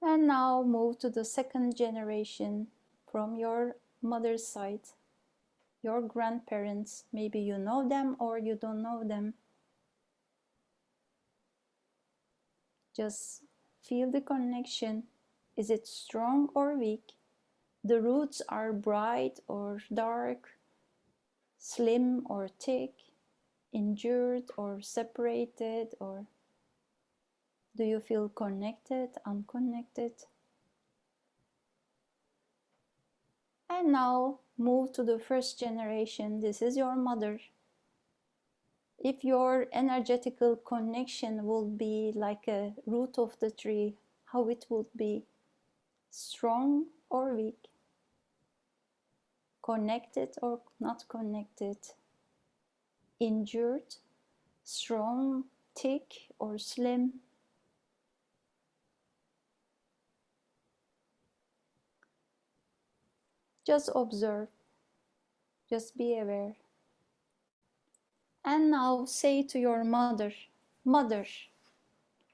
And now move to the second generation from your mother's side, your grandparents. Maybe you know them or you don't know them. Just feel the connection. Is it strong or weak? The roots are bright or dark, slim or thick, injured or separated, or do you feel connected, unconnected? And now move to the first generation. This is your mother. If your energetical connection will be like a root of the tree, how it would be? Strong or weak? Connected or not connected? Injured, strong, thick or slim? Just observe, just be aware. And now say to your mother, Mother,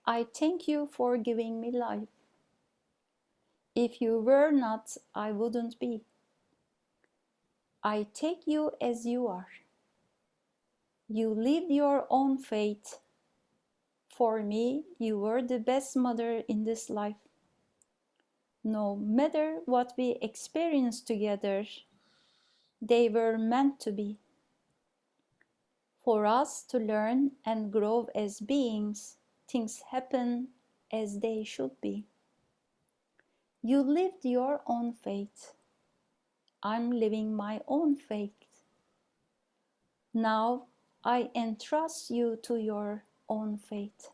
I thank you for giving me life. If you were not, I wouldn't be. I take you as you are. You lived your own fate. For me, you were the best mother in this life. No matter what we experienced together, they were meant to be. For us to learn and grow as beings, things happen as they should be. You lived your own fate. I'm living my own fate. Now I entrust you to your own fate.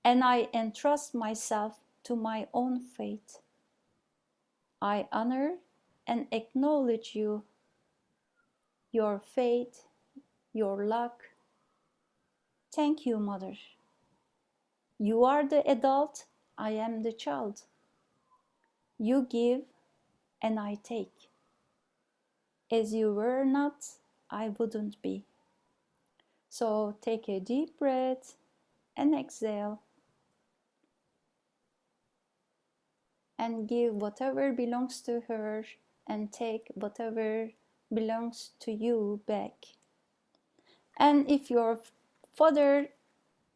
And I entrust myself to my own fate. I honor and acknowledge you, your fate, your luck. Thank you, Mother. You are the adult, I am the child. You give and I take. As you were not, I wouldn't be. So take a deep breath and exhale. And give whatever belongs to her and take whatever belongs to you back. And if your father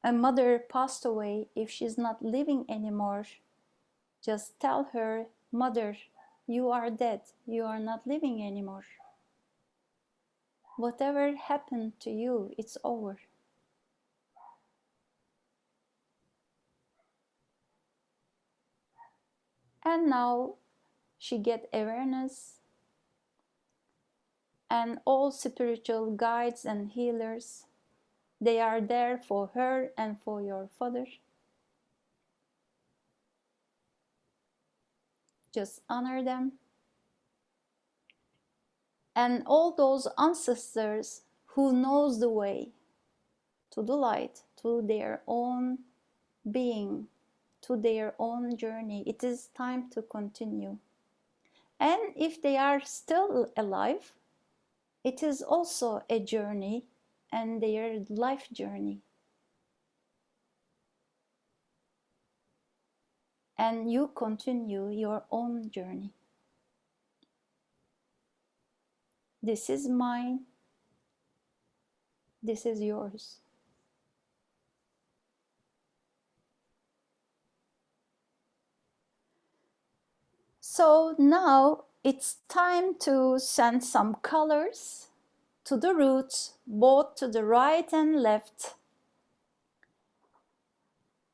and mother passed away, if she's not living anymore, just tell her, Mother, you are dead. You are not living anymore. Whatever happened to you, it's over. And now she get awareness, and all spiritual guides and healers, they are there for her and for your father. Just honor them. And all those ancestors who knows the way to the light, to their own being, to their own journey, it is time to continue. And if they are still alive, it is also a journey and their life journey. And you continue your own journey. This is mine. This is yours. So now it's time to send some colors to the roots, both to the right and left.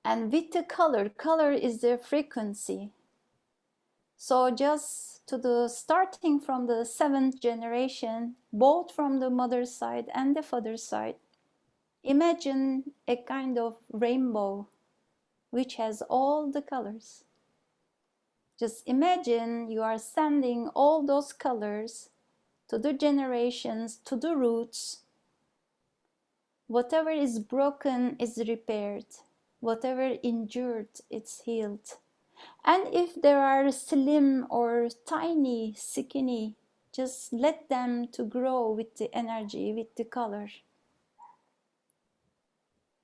And with the color is the frequency. So just to the starting from the 7th generation, both from the mother's side and the father's side, imagine a kind of rainbow which has all the colors. Just imagine you are sending all those colors to the generations, to the roots. Whatever is broken is repaired. Whatever injured, it's healed. And if there are slim or tiny, skinny, just let them to grow with the energy, with the color.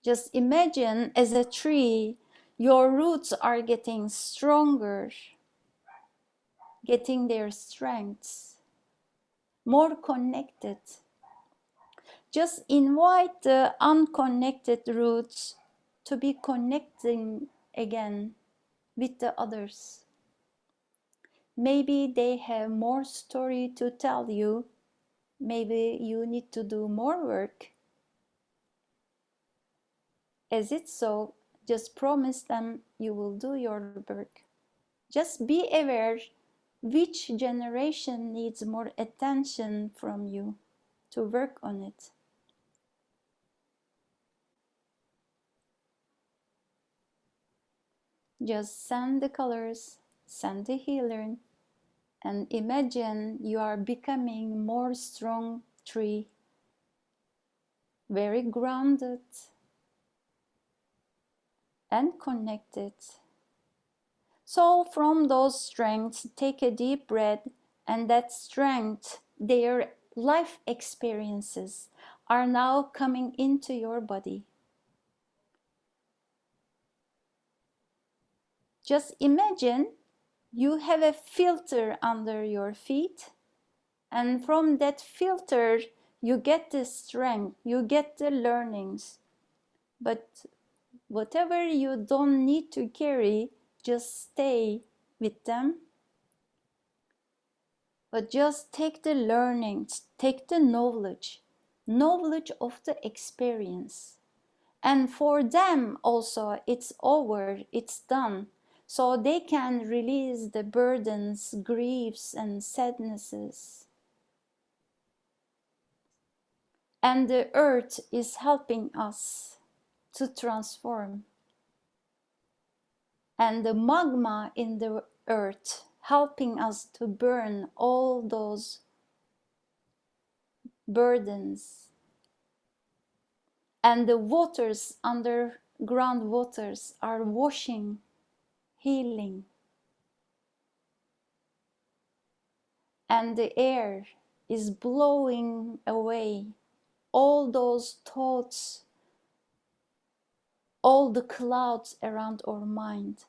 Just imagine as a tree, your roots are getting stronger, getting their strengths, more connected. Just invite the unconnected roots to be connecting again with the others. Maybe they have more story to tell you. Maybe you need to do more work. As it's so, just promise them you will do your work. Just be aware which generation needs more attention from you to work on it. Just send the colors, send the healer, and imagine you are becoming more strong tree, very grounded and connected. So from those strengths, take a deep breath, and that strength, their life experiences are now coming into your body. Just imagine you have a filter under your feet, and from that filter you get the strength, you get the learnings. But whatever you don't need to carry, just stay with them. But just take the learnings, take the knowledge of the experience. And for them also, it's over, it's done. So they can release the burdens, griefs, and sadnesses. And the earth is helping us to transform. And the magma in the earth helping us to burn all those burdens. And the waters, underground waters, are washing, healing. And the air is blowing away all those thoughts, all the clouds around our mind.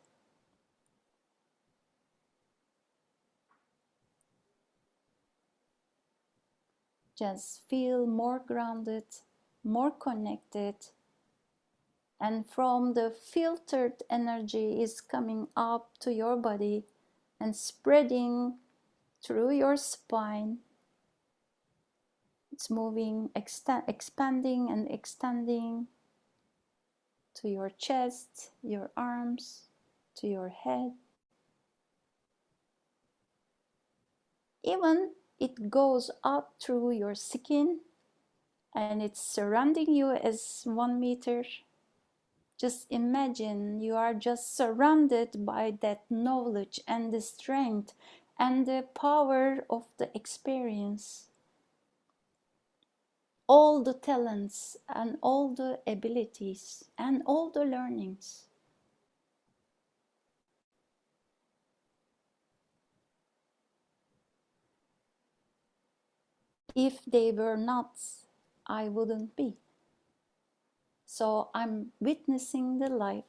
Just feel more grounded, more connected, and from the filtered energy is coming up to your body and spreading through your spine. It's moving, expanding and extending to your chest, your arms, to your head. Even it goes up through your skin and it's surrounding you as 1 meter. Just imagine you are just surrounded by that knowledge and the strength and the power of the experience. All the talents and all the abilities and all the learnings. If they were not, I wouldn't be. So I'm witnessing the life.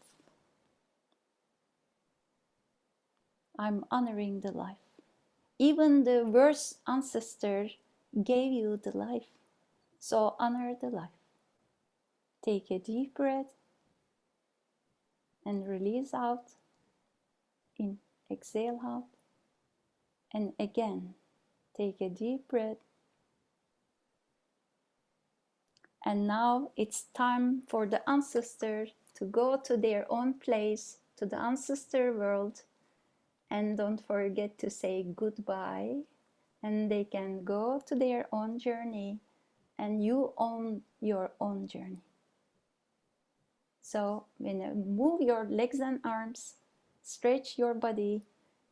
I'm honoring the life. Even the worst ancestor gave you the life. So honor the life. Take a deep breath and release out. In, exhale out. And again, take a deep breath. And now it's time for the ancestor to go to their own place, to the ancestor world. And don't forget to say goodbye. And they can go to their own journey. And you own your own journey. So move your legs and arms, stretch your body,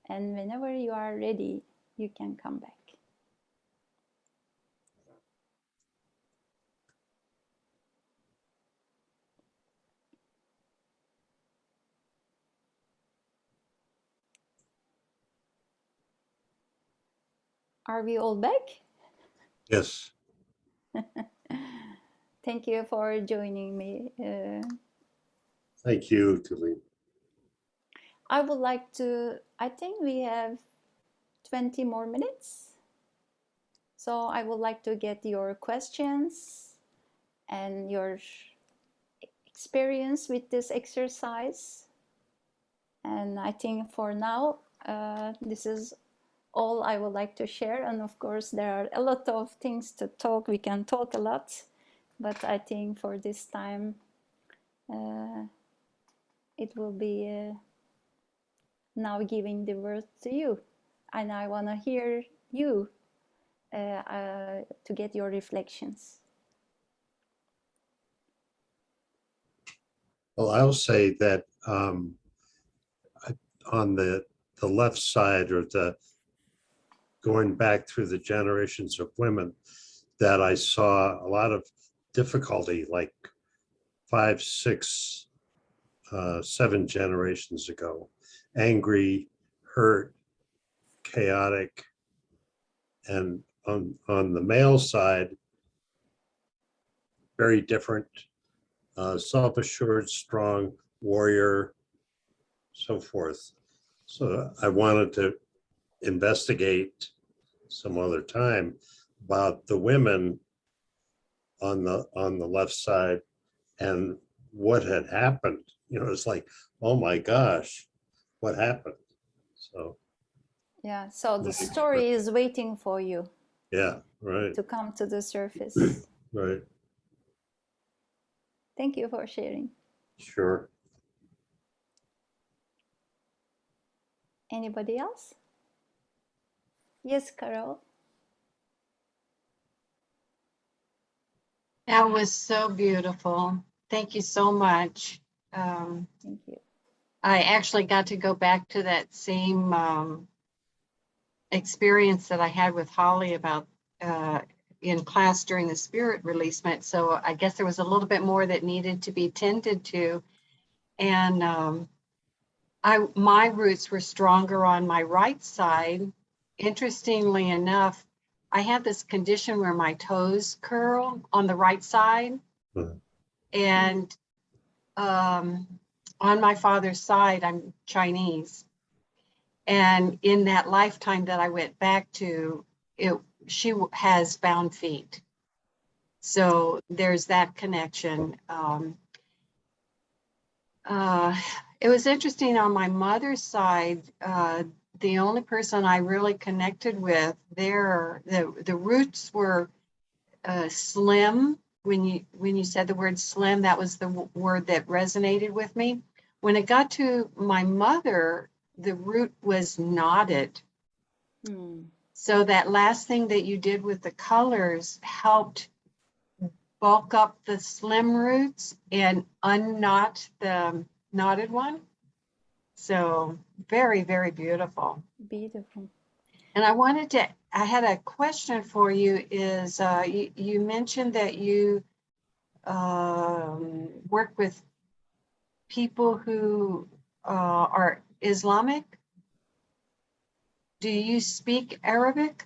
and whenever you are ready, you can come back. Are we all back? Yes. Thank you for joining me. Thank you, Tulin. I would like to, I think we have 20 more minutes. So I would like to get your questions and your experience with this exercise. And I think for now, this is all I would like to share. And of course, there are a lot of things to talk. We can talk a lot. But I think for this time, it will be now giving the word to you. And I want to hear you to get your reflections. Well, I'll say that on the left side, or the going back through the generations of women, that I saw a lot of difficulty, like 5, 6, 7 generations ago. Angry, hurt, chaotic. And on the male side, very different, self-assured, strong, warrior, so forth. So I wanted to investigate some other time about the women on the left side and what had happened. It's like, oh my gosh, what happened? So yeah, so the story is waiting for you. Yeah, right. To come to the surface. Right. Thank you for sharing. Sure. Anybody else? Yes, Carol. That was so beautiful. Thank you so much. Thank you. I actually got to go back to that same experience that I had with Holly about in class during the spirit releasement. So I guess there was a little bit more that needed to be tended to. And my roots were stronger on my right side. Interestingly enough, I have this condition where my toes curl on the right side. Mhm. And on my father's side, I'm Chinese. And in that lifetime that I went back to, she has bound feet. So there's that connection. It was interesting on my mother's side. The only person I really connected with there, the roots were slim. When you said the word slim, that was the word that resonated with me. When it got to my mother, the root was knotted. So that last thing that you did with the colors helped bulk up the slim roots and unknot the knotted one. So very, very beautiful. Beautiful. And I had a question for you is, you mentioned that you work with people who are Islamic. Do you speak Arabic?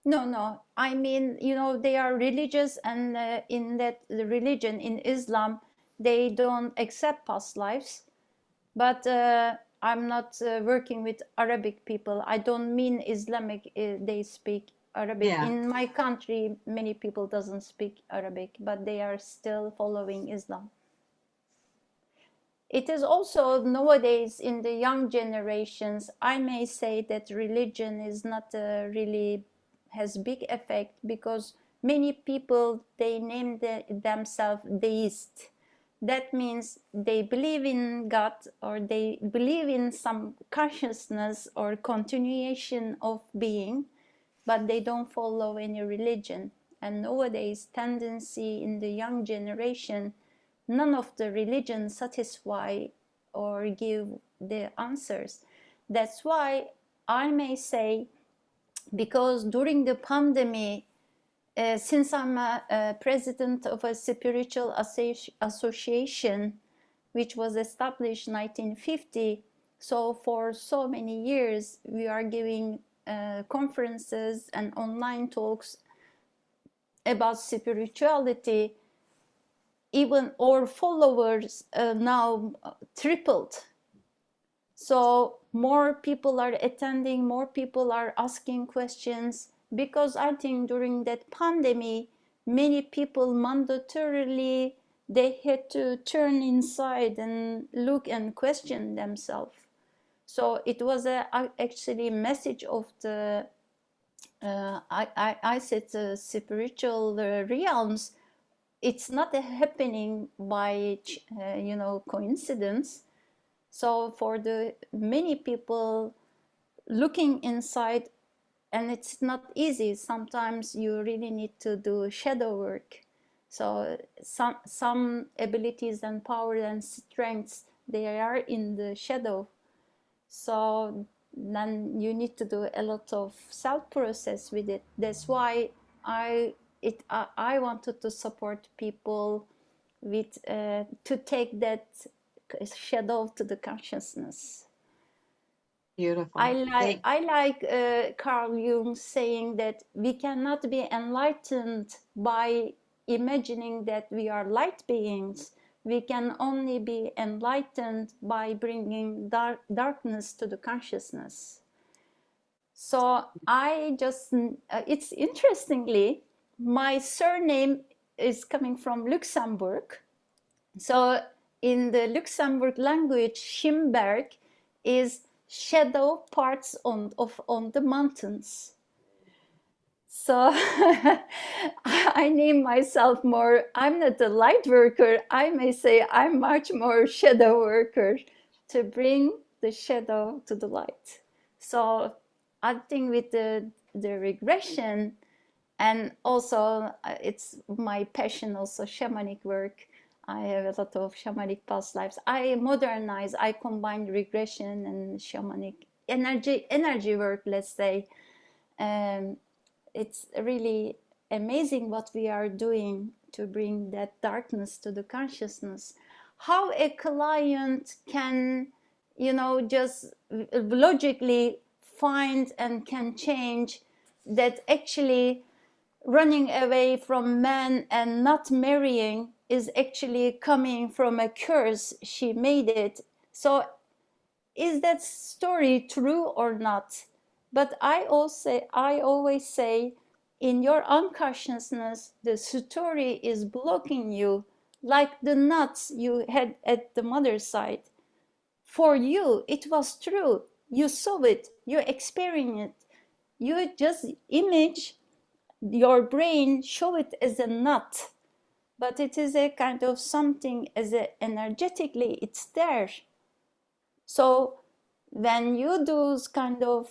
No. I mean, they are religious, and in that the religion in Islam, they don't accept past lives. But I'm not working with Arabic people. I don't mean Islamic. They speak Arabic. Yeah. In my country, many people doesn't speak Arabic, but they are still following Islam. It is also nowadays in the young generations, I may say that religion is not really has big effect, because many people, they name themselves deist. That means they believe in God, or they believe in some consciousness or continuation of being, but they don't follow any religion. And nowadays tendency in the young generation, none of the religion satisfy or give the answers. That's why I may say, because during the pandemic, since I'm a president of a spiritual association, which was established in 1950, so for so many years we are giving conferences and online talks about spirituality. Even our followers now tripled. So more people are attending, more people are asking questions, because I think during that pandemic, many people mandatorily, they had to turn inside and look and question themselves. So it was actually a message of the I said spiritual realms. It's not happening by coincidence. So for the many people looking inside, and it's not easy, sometimes you really need to do shadow work. So some abilities and power and strengths, they are in the shadow. So then you need to do a lot of self process with it. That's why I wanted to support people with to take that shadow to the consciousness. Beautiful. I like Carl Jung saying that we cannot be enlightened by imagining that we are light beings. We can only be enlightened by bringing darkness to the consciousness. So it's interestingly, my surname is coming from Luxembourg. So in the Luxembourg language, Schimberg is shadow parts on the mountains. So I name myself more, I'm not a light worker, I may say I'm much more shadow worker, to bring the shadow to the light. So I think with the regression, and also it's my passion also, shamanic work. I have a lot of shamanic past lives. I modernize, I combine regression and shamanic energy work, let's say. It's really amazing what we are doing to bring that darkness to the consciousness. How a client can, just logically find and can change that actually running away from men and not marrying is actually coming from a curse she made it. So is that story true or not? But I always say in your unconsciousness, the story is blocking you, like the nuts you had at the mother's side. For you, it was true. You saw it, you experienced it. You just image, your brain show it as a nut, but it is a kind of something as a energetically, it's there. So when you do kind of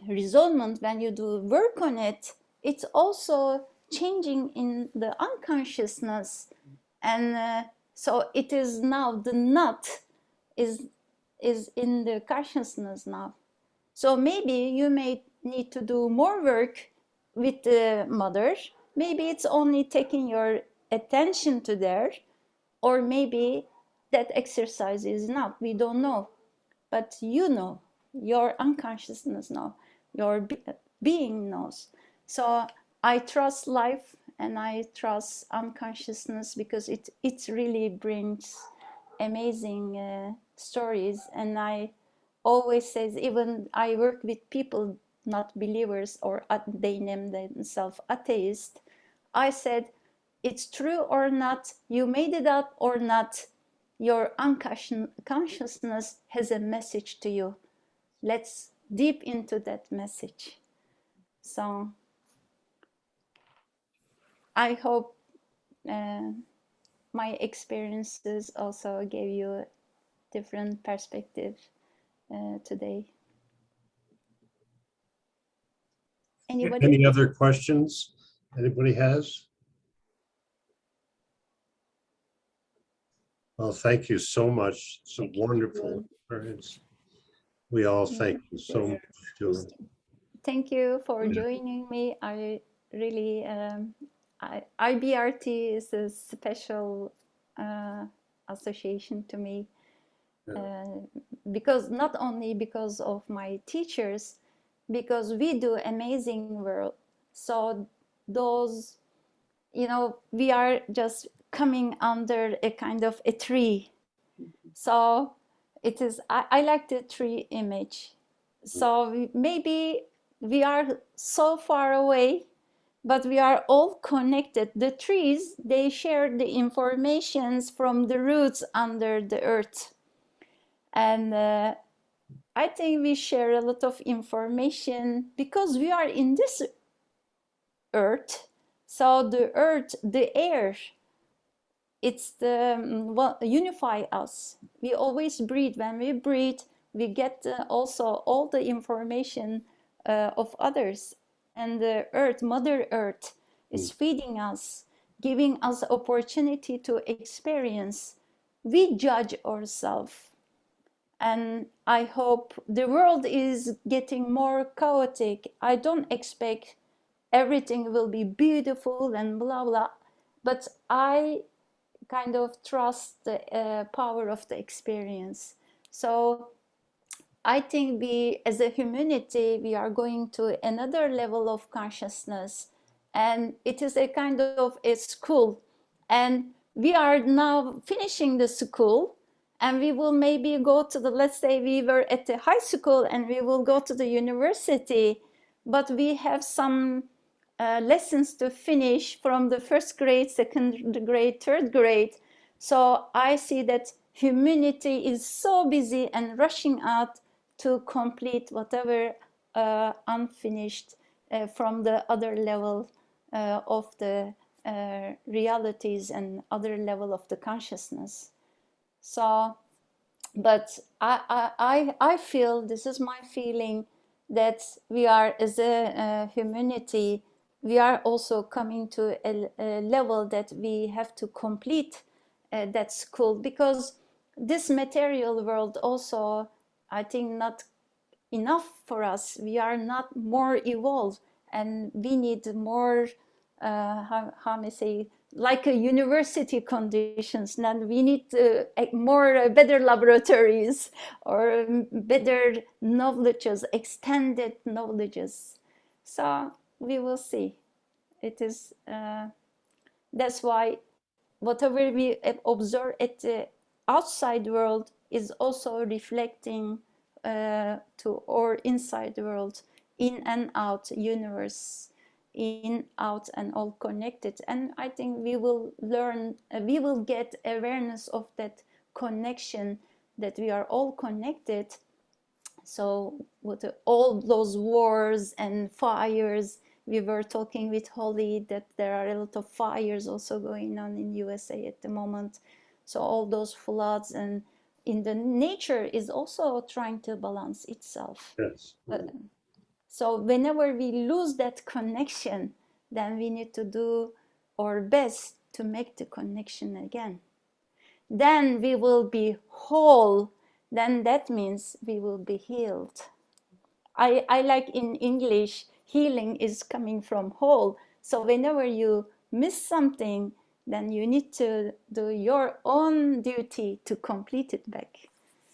resolvement, when you do work on it, it's also changing in the unconsciousness. And so it is now the nut is in the consciousness now. So maybe you may need to do more work with the mother. Maybe it's only taking your attention to there, or maybe that exercise is enough. We don't know. But you know, your unconsciousness knows, your being knows. So I trust life and I trust unconsciousness because it really brings amazing stories. And I always say, even I work with people not believers, or they name themselves atheist. I said, it's true or not, you made it up or not, your unconsciousness has a message to you. Let's deep into that message. So I hope my experiences also gave you a different perspective today. Anybody? Any other questions anybody has? Well, thank you so much. It's a wonderful experience. We all thank you so much, Tulin. Thank you for joining me. I really, IBRT is a special association to me, because not only because of my teachers, because we do amazing work. So those, we are just coming under a kind of a tree. So it is, I like the tree image. So maybe we are so far away, but we are all connected. The trees, they share the informations from the roots under the earth. And I think we share a lot of information because we are in this earth. So the earth, the air, it's the unify us. We always breathe. When we breathe, we get also all the information of others. And the earth, Mother Earth, is feeding us, giving us opportunity to experience. We judge ourselves. And I hope the world is getting more chaotic. I don't expect everything will be beautiful and blah, blah. But I kind of trust the power of the experience. So I think we, as a humanity, we are going to another level of consciousness, and it is a kind of a school, and we are now finishing the school, and we will maybe go to the, let's say we were at the high school and we will go to the university, but we have some lessons to finish from the first grade, second grade, third grade. So I see that humanity is so busy and rushing out to complete whatever unfinished from the other level of the realities and other level of the consciousness. So, but I feel, this is my feeling, that we are, as a humanity, we are also coming to a level that we have to complete that school, because this material world also, I think, not enough for us. We are not more evolved, and we need more, how may I say, like a university conditions. Now we need more better laboratories, or better knowledges, extended knowledges. So we will see. It is that's why whatever we observe at the outside world is also reflecting to our inside world, in and out universe. in, out, and all connected. And I think we will learn, we will get awareness of that connection, that we are all connected. So with all those wars and fires, we were talking with Holly that there are a lot of fires also going on in USA at the moment. So all those floods, and in the nature is also trying to balance itself. Yes. So whenever we lose that connection, then we need to do our best to make the connection again. Then we will be whole. Then that means we will be healed. I like in English, healing is coming from whole. So whenever you miss something, then you need to do your own duty to complete it back.